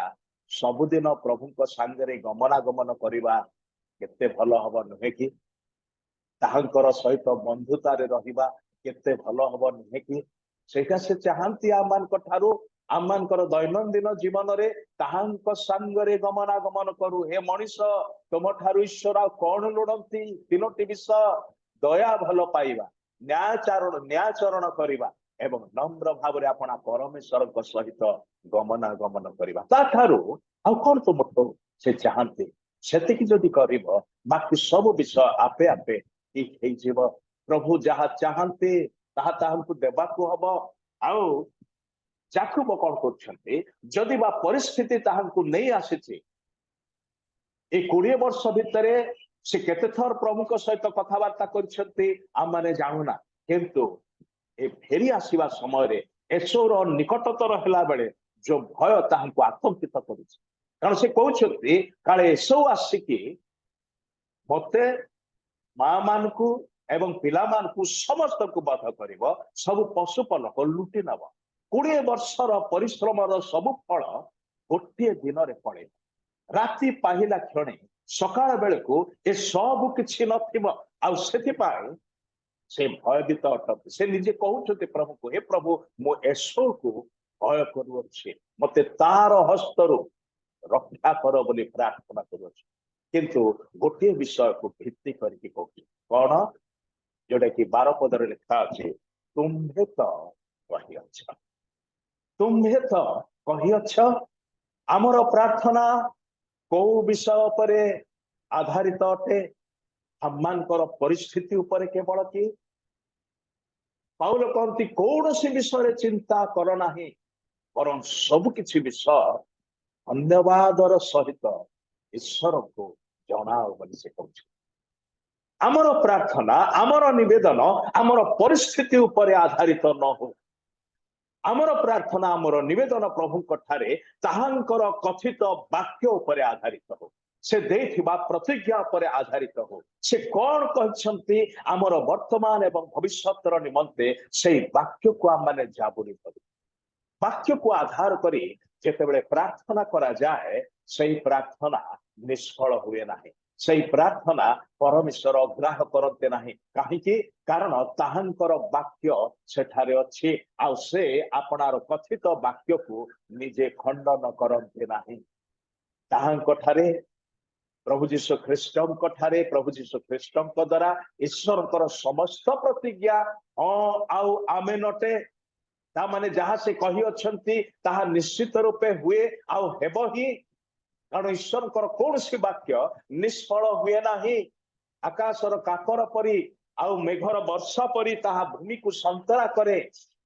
H: सबुदिन प्रभु को संगे गमनागमन करवा केते भलो हबो नहे कि ताहंकर सहित बंधुतारे रहिबा केते भलो हबो नहे कि सेटा से चाहंती आमानक ठारू आमानकर दैनंदिन जीवन रे ताहंक संगरे गमनागमन करू हे मनीष तुम ठारू ईश्वर कौन लोड़ती तीनोटी विषय दया भलो पाइबा न्यायचरण करवा एवं नम्र भाव रे अपना परमेश्वर सहित गमनागमन करवा ता ठारू आ कौन तुम से चाहंती सेतिकी जदि करिब बाकी सब विषय आपे आपे ठीक हे जीव प्रभु जहा चाहंती ताहा ताहंकु देबाकु हबो आउ जाकुब कौन करछन्ते जदि बा परिस्थिति ताहंकु नहीं आसीछि ए 20 वर्ष भितरे से केते थर प्रभु को सहित कथावार्ता करछन्ते आ माने जानुना किंतु ए फेरी आसीबा समय रे एसोर निकटतर हला बेले जो भय ताहंकु आतंकित करिछि कारण से कहउछन्ते काले एसो आसीकी मते मां मानकु एवं पिला मानकु समस्त को बाध करिवो सब पशुपल को लुटि नब 20 वर्षर परिश्रमर सब फल गोटे दिन रे पड़े राति पाहिला क्षणे सकाळ बेले को ए सब किछि नथिबो आ सेति पाए से भयभीत अटक से निजे कहउछते प्रभु को हे प्रभु मो एसो को भय करूछि मते तार हस्तरु रक्षा कर बोली प्रार्थना करूछि किंतु गोटे विषय को भित्ति करके कहउछि कोन जोटा कि 12 पदर लिखा अच्छे तुम्हें तो कही अच्छा आमर प्रार्थना को विषय पर आधारित अटे आमानकर परिस्थिति उपर केवल कि पाउल कहती कौन सी विषय चिंता कर नाही वरन सब किछि विषय धन्यवादर सहित ईश्वर को जनाओ बोली से कहउछि आमर प्रार्थना आमर निवेदन आमर परिस्थिति उपर आधारित न हो आमर प्रार्थना आमर निवेदन प्रभु ठारे ताहांकर कथित वाक्य उपर आधारित हो से देथिबा प्रतिज्ञा उपर आधारित हो से कौन कहछंती आमर वर्तमान एवं भविष्यतर निमंते से वाक्य को आम माने जाबुरी करू वाक्य को आधार करी जेतेबेले प्रार्थना करा जाए सही प्रार्थना निष्फल हुए नाही सही प्रार्थना परमेश्वर अग्राह करते नाही काहेकि कारण ताहांकर वाक्य सेठारे अछि आ से आपनार कथित वाक्य को निजे खंडन करते नाही ताहांक ठारे प्रभु जीशु ख्रीष्टଙ୍କ ठारे प्रभु जीशु ख्रीष्टଙ୍କ द्वारा ईश्वरଙ୍କର समस्त प्रतिज्ञा आउ आमे नटे ता माने जहाँ से कही अछंती ताहा निश्चित रूपे हुए आउ हेबो ही कारण ईश्वर कौन सी वाक्य निष्फल हुए नाही आकाशर काकर परी आउ मेघर वर्षा परी ताहा भूमि को संतरा करे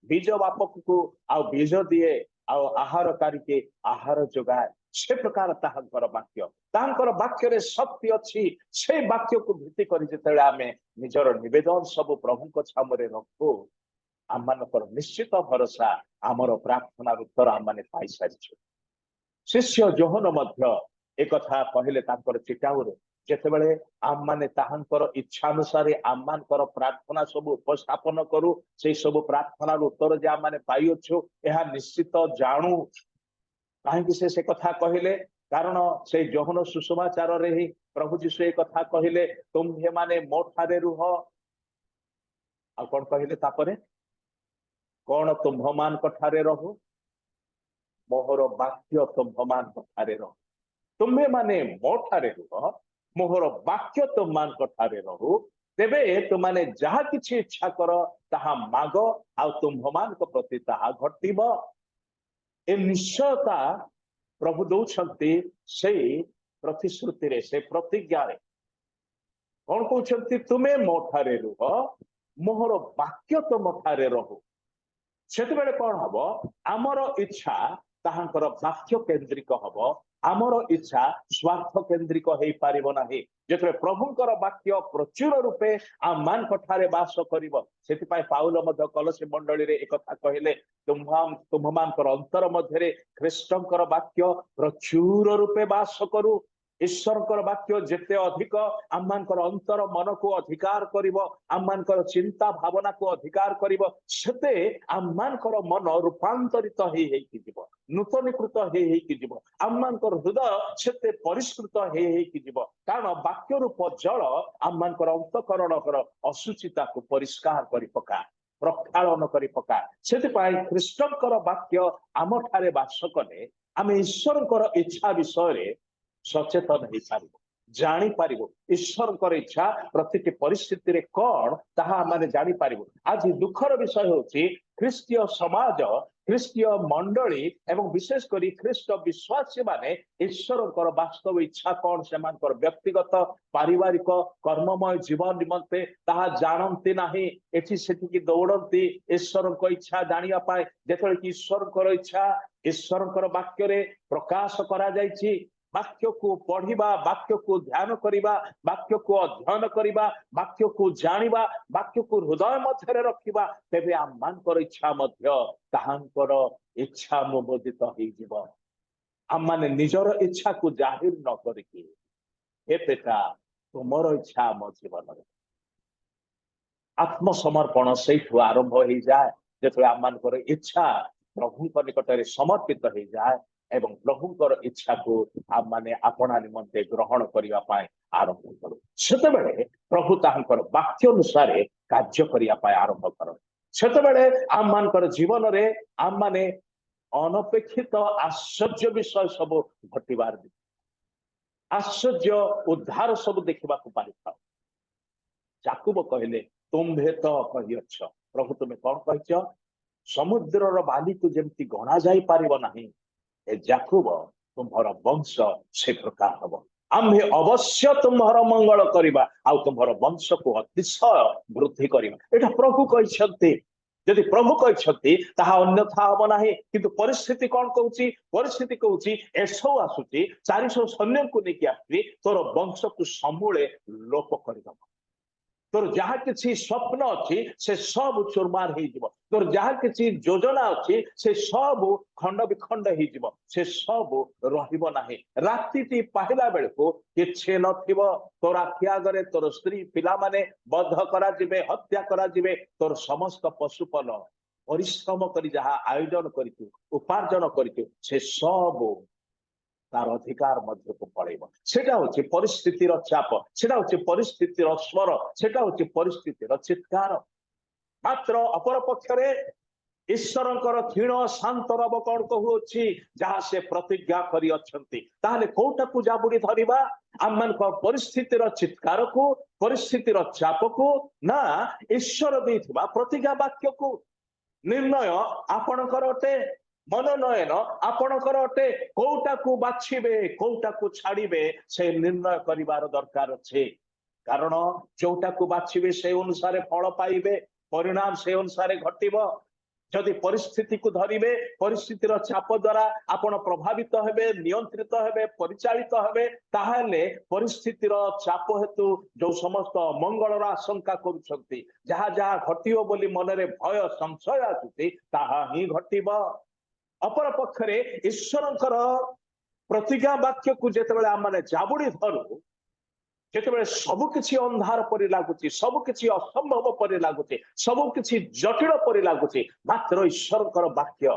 H: बीज बापक को आउ बीज दिए आउ आहार कारिके आहार जोगाए से प्रकार ताहांकर वाक्य रे शक्ति अच्छी से वाक्य को भित्ति करी जेतेबेले आमे निजर निवेदन सब प्रभु को छामरे रखो आमानकर निश्चित भरोसा आमर प्रार्थना उत्तर आम माने पाई सारिछु शिष्य जोहन मध्य एक कथा कहले तांकर चिटाउरे जेतेबेले आम माने ताहांकर इच्छा अनुसार आम मानकर प्रार्थना सब उपस्थापन करू से सब प्रार्थना उत्तर जे आम माने पाई अछु एहा निश्चित जानू काहेकि से कथा कहले कारण से जोहन सुसमाचार रे ही प्रभु जीशु एक कथा कहले तुम्हे माने मो ठारे रुह आ कोन कहले तापरे कौन तुम्भमान कठारे रहो मोहर वाक्य तुम्भमान कठारे रहो तुम्हें माने मो ठारे रुह मोहर वाक्य तुम्मान कठारे रहो तेबे तुमाने जहा किछि इच्छा कर ताहा माग आ तुम्भमान को प्रति ताहा घटिब ए निश्चयता प्रभु दौछंती से प्रतिश्रुति रे से प्रतिज्ञा रे कौन कहउछंती तुमे मो ठारे रुह मोहर वाक्य तुम ठारे रहो सेतबेले कौन हबो आमर इच्छा ताहांकर वाक्य केंद्रिक हबो आमर इच्छा स्वार्थ केन्द्रिक हो पारिबो नाही जेतबे प्रभुंकर वाक्य प्रचुर रूपे आम मान ठारे वास करिवो सेति पाउल मध्य कलसी मंडली रे एक कथा कहले तुम्हांकर अंतर मध्य ख्रीष्टंकर वाक्य प्रचुर रूपे वास करू ईश्वर वाक्य जेते अधिक आम अंतर मन को अधिकार करिवो आम चिंता भावना को अधिकार करिवो सेते आम मन रूपांतरित हेकि जीव नूतनीकृत हेकि जीव आम हृदय सेते परिष्कृत हेकि जीव कारण वाक्य रूप जल आम अंतकरण असुचिता को परिष्कार करि पका प्रक्षालन करि पका सेतिपाई ख्रीष्टंकर वाक्य आम ठारे वास कले आम ईश्वरंकर इच्छा विषय सचेतन हो पार जानी पार ईश्वर इच्छा प्रति परिस्थिति रे कौन ताहा माने जानी पार आज दुखर विषय होची ख्रीस्टीय समाज ख्रीस्टीय मंडली एवं विशेष करी ख्रीस्ट विश्वासी माने ईश्वर वास्तव इच्छा कौन से व्यक्तिगत पारिवारिक कर्ममय जीवन निमंते ताहा जानती नाही एठी सेठी दौड़ती ईश्वर इच्छा जानिया पाए जेतले कि ईश्वर इच्छा ईश्वर वाक्य रे प्रकाश करा जायछि वाक्य को पढ़िबा वाक्य को ध्यान करिबा वाक्य को अध्ययन करिबा वाक्य को जानिबा वाक्य को हृदय मध्य रखिबा तेबे आम मानकर इच्छा मध्य ताहांकर इच्छा मोदित होई जीव आम माने निजर इच्छा को जाहिर न करिकी हे पिता तुमर इच्छा मो जीवन रे आत्मसमर्पण सेठु आरंभ हो जाए जेतले आम मानकर इच्छा प्रभु निकट रे समर्पित हो जाए एवं प्रभुंकर इच्छा को आम माने अपना निमंते ग्रहण करिया पाए आरंभ करू सेतेबेले प्रभु ताहांकर वाक्य अनुसार कार्य करिया पाए आरंभ करू सेतेबेले आम मानकर जीवन रे आम माने अनपेक्षित आश्चर्य विषय सब घटिबार आश्चर्य उद्धार सब देखा पारि था याकूब कहले तुम्भे तो कहियछ प्रभु तुम कौन कहिछ समुद्रर बाली को जेमती गणा जाई पारिबो नाही याकूब तुम्हार वंश से प्रकार हम आम्हे अवश्य तुम्हार मंगल करिबा आ तुम्हार वंश को अतिशय वृद्धि करिबा एटा प्रभु कहिसंती यदि प्रभु कहिसंती ताहा अन्यथा हम नाही किंतु परिस्थिति कौन कहूची परिस्थिति कहूची एसो आसुची 400 सैन्य को लेके आसी तोर वंश को समूले लोप करिदब तोर जहाँ किसी स्वप्न अच्छी से सब चुरमार हो तोर जहाँ किसी योजना अच्छी से सब खंड विखंड हो से सब रहिबो नाही राति पाहिला बेल को किछे नथिबो तोर आखि आगरे तोर स्त्री पिला माने बद्ध करा जिवे हत्या करा जिवे तोर समस्त पशुपल परिश्रम करी जहाँ आयोजन करितु उपार्जन करितु से सब तार अधिकार मध्य को पड़ेब सेटा होची परिस्थितिर चाप सेटा होची परिस्थितिर स्वर सेटा होची परिस्थितिर चित्कार मात्र अपर पक्षरे ईश्वरंकर क्षीण शांत रब कौन कहूची जहाँ से प्रतिज्ञा करी अछंती ताहले कोटा को जाबुड़ी धरिबा आम परिस्थितिर चित्कार को परिस्थितिर चाप को ना ईश्वर देथिबा प्रतिज्ञा वाक्य को निर्णय आपणकर अटे मनोनयन आपणकर अटे कोटा को बाछिबे कोटा को छाड़िबे से निर्णय करिवार दरकार छे कारण जोटा को बाछिबे से अनुसार फल पाइबे परिणाम से अनुसार घटिबो जदि परिस्थिति को धरिबे परिस्थितिर चाप द्वारा आपण प्रभावित हेबे नियंत्रित हेबे परिचालित हेबे ताहाले परिस्थितिर चाप हेतु जो समस्त मंगलर आशंका करूछंती जहाँ जहाँ घटिबो बोली मनरे भय संशय आसुची ताहा ही घटिबो अपर पक्षरे ईश्वरंकर प्रतिज्ञा वाक्य को जेतेबेले आम माने जाबुड़ी धरू जेतेबेले सब किछि अंधार परि लागुची सब किछि असंभव परि लागुची सब किछि जटिल परि लागुची मात्र ईश्वरंकर वाक्य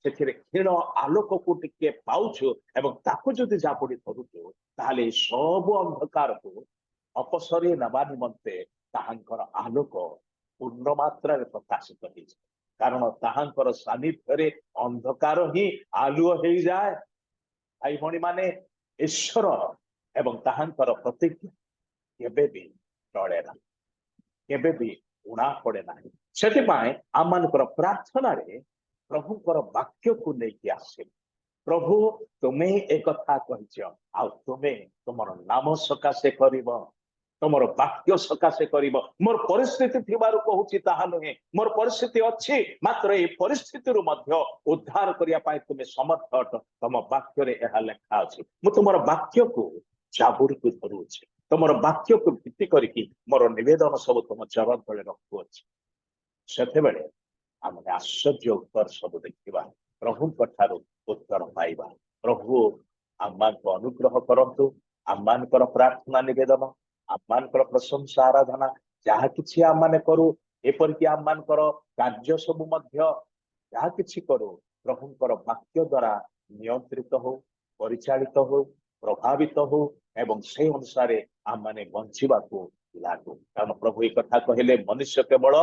H: सेथिरे क्षीण आलोक को टिके पाउछु एवं ताकु जदि जाबुड़ी धरुछु ताहाले सब अंधकार को अपसरी नबा निमंते ताहांकर आलोक पूर्ण मात्रा रे प्रकाशित होइछ कारण ताहांकर सानिध्य अंधकार ही आलुओ हो जाए भाई भणी माने ईश्वर एवं ताहांकर प्रतिज्ञा केबे भी टळे ना केबे भी उणा पड़े ना सेतिपाई आमानकर प्रार्थना रे प्रभुकर वाक्य को लेके आसे प्रभु तुम्हें एक कथा कहिछ आ तुम्हें तुमर नाम सकाशे करिब ତମର ବାକ୍ୟ ସକାଶେ କରିବ। ମୋର ପରିସ୍ଥିତି ଥିବାରୁ କହୁଛି ତାହା ନୁହେଁ, ମୋର ପରିସ୍ଥିତି ଅଛି, ମାତ୍ର ଏ ପରିସ୍ଥିତିରୁ ମଧ୍ୟ ଉଦ୍ଧାର କରିବା ପାଇଁ ତୁମେ ସମର୍ଥ ଅଟ। ତମ ବାକ୍ୟରେ ଏହା ଲେଖା ଅଛି। ମୁଁ ତୁମର ବାକ୍ୟକୁ ଜାବୁଡ଼ିକୁ ଧରୁଅଛି, ତମର ବାକ୍ୟକୁ ଭିତ୍ତି କରିକି ମୋର ନିବେଦନ ସବୁ ତମ ଚରଣ ତଳେ ରଖୁଅଛି। ସେତେବେଳେ ଆମେ ଆଶ୍ଚର୍ଯ୍ୟ ଉତ୍ତର ସବୁ ଦେଖିବା, ପ୍ରଭୁଙ୍କ ଠାରୁ ଉତ୍ତର ପାଇବା। ପ୍ରଭୁ ଆମମାନଙ୍କୁ ଅନୁଗ୍ରହ କରନ୍ତୁ। ଆମମାନଙ୍କର ପ୍ରାର୍ଥନା ନିବେଦନ, ଆମମାନଙ୍କର ପ୍ରଶଂସା ଆରାଧନା ଯାହା କିଛି ଆମମାନେ କରୁ, ଏପରିକି ଆମମାନଙ୍କର କାର୍ଯ୍ୟ ସବୁ ମଧ୍ୟ ଯାହା କିଛି କରୁ, ପ୍ରଭୁଙ୍କର ବାକ୍ୟ ଦ୍ୱାରା ନିୟନ୍ତ୍ରିତ ହଉ, ପରିଚାଳିତ ହଉ, ପ୍ରଭାବିତ ହଉ ଏବଂ ସେଇ ଅନୁସାରେ ଆମମାନେ ବଞ୍ଚିବାକୁ ଲାଗୁ। କାରଣ ପ୍ରଭୁ ଏ କଥା କହିଲେ, ମନୁଷ୍ୟ କେବଳ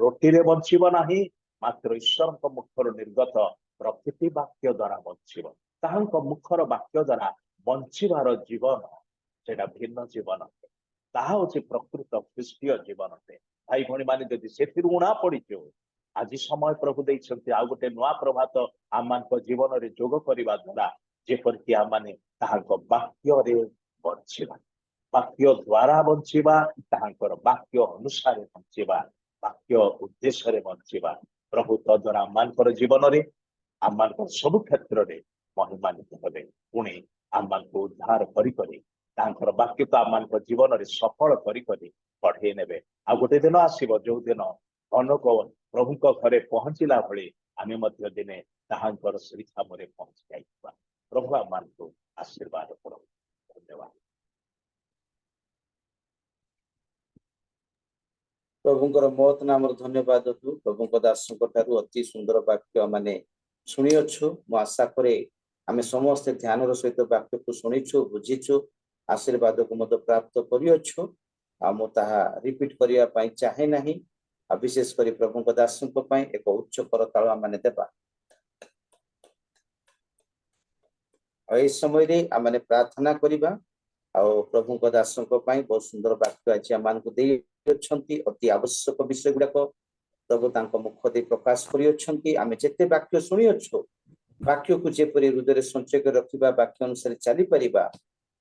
H: ରୋଟିରେ ବଞ୍ଚିବ ନାହିଁ, ମାତ୍ର ଈଶ୍ୱରଙ୍କ ମୁଖରୁ ନିର୍ଗତ ପ୍ରତିଟି ବାକ୍ୟ ଦ୍ୱାରା ବଞ୍ଚିବ। ତାହାଙ୍କ ମୁଖର ବାକ୍ୟ ଦ୍ୱାରା ବଞ୍ଚିବାର ଜୀବନ ସେଟା ଭିନ୍ନ ଜୀବନ, ତାହା ହଉଛି ପ୍ରକୃତ ଖ୍ରୀଷ୍ଟୀୟ ଜୀବନ। ଭାଇ ଭଉଣୀ ମାନେ ଯଦି ସେଥିରୁ ଉଣା ପଡିଛୁ, ଆଜି ସମୟ ପ୍ରଭୁ ଦେଇଛନ୍ତି ଆଉ ଗୋଟେ ନୂଆ ପ୍ରଭାତ ଆମମାନଙ୍କ ଜୀବନରେ ଯୋଗ କରିବା ଦ୍ୱାରା ଯେପରିକି ଆମମାନେ ତାହାଙ୍କ ବାକ୍ୟରେ ବଞ୍ଚିବା, ବାକ୍ୟ ଦ୍ୱାରା ବଞ୍ଚିବା, ତାହାଙ୍କର ବାକ୍ୟ ଅନୁସାରେ ବଞ୍ଚିବା, ବାକ୍ୟ ଉଦ୍ଦେଶ୍ୟରେ ବଞ୍ଚିବା। ପ୍ରଭୁ ତଦ୍ୱାରା ଆମମାନଙ୍କର ଜୀବନରେ, ଆମମାନଙ୍କର ସବୁ କ୍ଷେତ୍ରରେ ମହିମାନ୍ୱିତ ହେବେ। ପୁଣି ଆମମାନଙ୍କୁ ଉଦ୍ଧାର କରି ତାଙ୍କର ବାକ୍ୟକୁ ଆମମାନଙ୍କ ଜୀବନରେ ସଫଳ କରି ପଢେଇ ନେବେ। ଆଉ ଗୋଟେ ଦିନ ଆସିବ ଯୋଉ ଦିନ କନକ ପ୍ରଭୁଙ୍କ ଘରେ ପହଞ୍ଚିଲା ଭଳି ଆମେ ମଧ୍ୟ ଦିନେ ତାହାଙ୍କର ଶ୍ରୀଧାମରେ ପହଞ୍ଚି ଯାଇଥିବା। ପ୍ରଭୁ ଆମମାନଙ୍କୁ ଆଶୀର୍ବାଦ କରନ୍ତୁ। ଧନ୍ୟବାଦ।
A: ପ୍ରଭୁଙ୍କର ମହତ ନାମର ଧନ୍ୟବାଦ ହଉ। ପ୍ରଭୁଙ୍କ ଦାସଙ୍କ ଠାରୁ ଅତି ସୁନ୍ଦର ବାକ୍ୟ ମାନେ ଶୁଣିଅଛୁ। ମୁଁ ଆଶା କରେ ଆମେ ସମସ୍ତେ ଧ୍ୟାନର ସହିତ ବାକ୍ୟକୁ ଶୁଣିଛୁ, ବୁଝିଛୁ, ଆଶୀର୍ବାଦକୁ ମଧ୍ୟ ପ୍ରାପ୍ତ କରିଅଛୁ। ଆଉ ମୁଁ ତାହା ରିପିଟ୍ କରିବା ପାଇଁ ଚାହେଁ ନାହିଁ। ଆଉ ବିଶେଷ କରି ପ୍ରଭୁଙ୍କ ଦାସଙ୍କ ପାଇଁ ଏକ ଉଚ୍ଚ କରତାଳ ଆମେ ଦେବା। ଆଉ ଏହି ସମୟରେ ଆମେ ପ୍ରାର୍ଥନା କରିବା। ଆଉ ପ୍ରଭୁଙ୍କ ଦାସଙ୍କ ପାଇଁ ବହୁତ ସୁନ୍ଦର ବାକ୍ୟ ଆଜି ଆମମାନଙ୍କୁ ଦେଇଅଛନ୍ତି। ଅତି ଆବଶ୍ୟକ ବିଷୟ ଗୁଡାକ ପ୍ରଭୁ ତାଙ୍କ ମୁଖ ଦେଇ ପ୍ରକାଶ କରିଅଛନ୍ତି। ଆମେ ଯେତେ ବାକ୍ୟ ଶୁଣିଅଛୁ, ବାକ୍ୟକୁ ଯେପରି ହୃଦୟରେ ସଞ୍ଚୟ କରି ରଖିବା, ବାକ୍ୟ ଅନୁସାରେ ଚାଲିପାରିବା,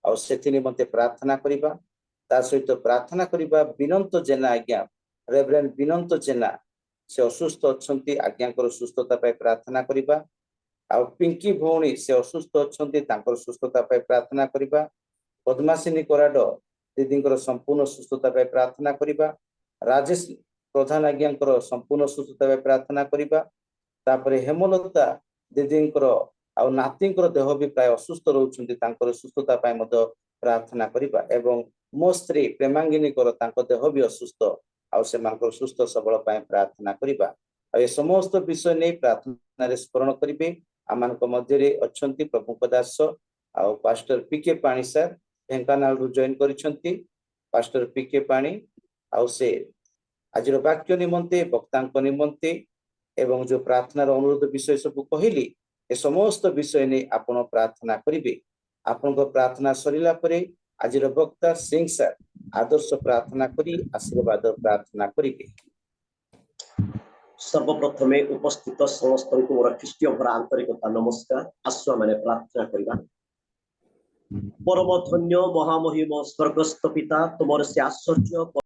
A: ଆଉ ସେଥି ନିମନ୍ତେ ପ୍ରାର୍ଥନା କରିବା। ତା ସହିତ ପ୍ରାର୍ଥନା କରିବା ବିନନ୍ତ ଜେନା, ଆଜ୍ଞା ରେଭରେଣ୍ଡ ବିନନ୍ତ ଜେନା, ସେ ଅସୁସ୍ଥ ଅଛନ୍ତି, ଆଜ୍ଞାଙ୍କର ସୁସ୍ଥତା ପାଇଁ ପ୍ରାର୍ଥନା କରିବା। ଆଉ ପିଙ୍କି ଭଉଣୀ ସେ ଅସୁସ୍ଥ ଅଛନ୍ତି, ତାଙ୍କର ସୁସ୍ଥତା ପାଇଁ ପ୍ରାର୍ଥନା କରିବା। ପଦ୍ମାସିନୀ କରାଡ ଦିଦିଙ୍କର ସମ୍ପୂର୍ଣ୍ଣ ସୁସ୍ଥତା ପାଇଁ ପ୍ରାର୍ଥନା କରିବା। ରାଜେଶ ପ୍ରଧାନ ଆଜ୍ଞାଙ୍କର ସମ୍ପୂର୍ଣ୍ଣ ସୁସ୍ଥତା ପାଇଁ ପ୍ରାର୍ଥନା କରିବା। ତାପରେ ହେମଲତା ଦିଦିଙ୍କର ଆଉ ନାତିଙ୍କର ଦେହ ବି ପ୍ରାୟ ଅସୁସ୍ଥ ରହୁଛନ୍ତି, ତାଙ୍କର ସୁସ୍ଥତା ପାଇଁ ମଧ୍ୟ ପ୍ରାର୍ଥନା କରିବା। ଏବଂ ମୋ ସ୍ତ୍ରୀ ପ୍ରେମାଙ୍ଗିନୀଙ୍କର ତାଙ୍କ ଦେହ ବି ଅସୁସ୍ଥ, ଆଉ ସେମାନଙ୍କର ସୁସ୍ଥ ସବଳ ପାଇଁ ପ୍ରାର୍ଥନା କରିବା। ଆଉ ଏ ସମସ୍ତ ବିଷୟ ନେଇ ପ୍ରାର୍ଥନାରେ ସ୍ମରଣ କରିବେ। ଆମମାନଙ୍କ ମଧ୍ୟରେ ଅଛନ୍ତି ପ୍ରଭୁଙ୍କ ଦାସ ଆଉ ପାଷ୍ଟର ପିକେ ପାଣି ସାର୍, ଢେଙ୍କାନାଳରୁ ଜଏନ୍ କରିଛନ୍ତି। ପାଷ୍ଟର ପିକେ ପାଣି ଆଉ ସେ ଆଜିର ବାକ୍ୟ ନିମନ୍ତେ, ବକ୍ତାଙ୍କ ନିମନ୍ତେ ଏବଂ ଯୋଉ ପ୍ରାର୍ଥନାର ଅନୁରୋଧ ବିଷୟ ସବୁ କହିଲି, ଏ ସମସ୍ତ ବିଷୟ ନେଇ ଆପଣ ପ୍ରାର୍ଥନା କରିବେ। ଆପଣଙ୍କ ପ୍ରାର୍ଥନା ସରିଲା ପରେ ଆଜିର ବକ୍ତା ସିଂ ସାର୍ ଆଦର୍ଶ ପ୍ରାର୍ଥନା କରି ଆଶୀର୍ବାଦ ପ୍ରାର୍ଥନା କରିବେ।
I: सर्वप्रथमे उपस्थित समस्त मोर ख्रीष्टीय भरा आंतरिकता नमस्कार। आसु आमे प्रार्थना करिबा। परम धन्य महामहिम स्वर्गस्थ पिता, तुमर से आश्चर्य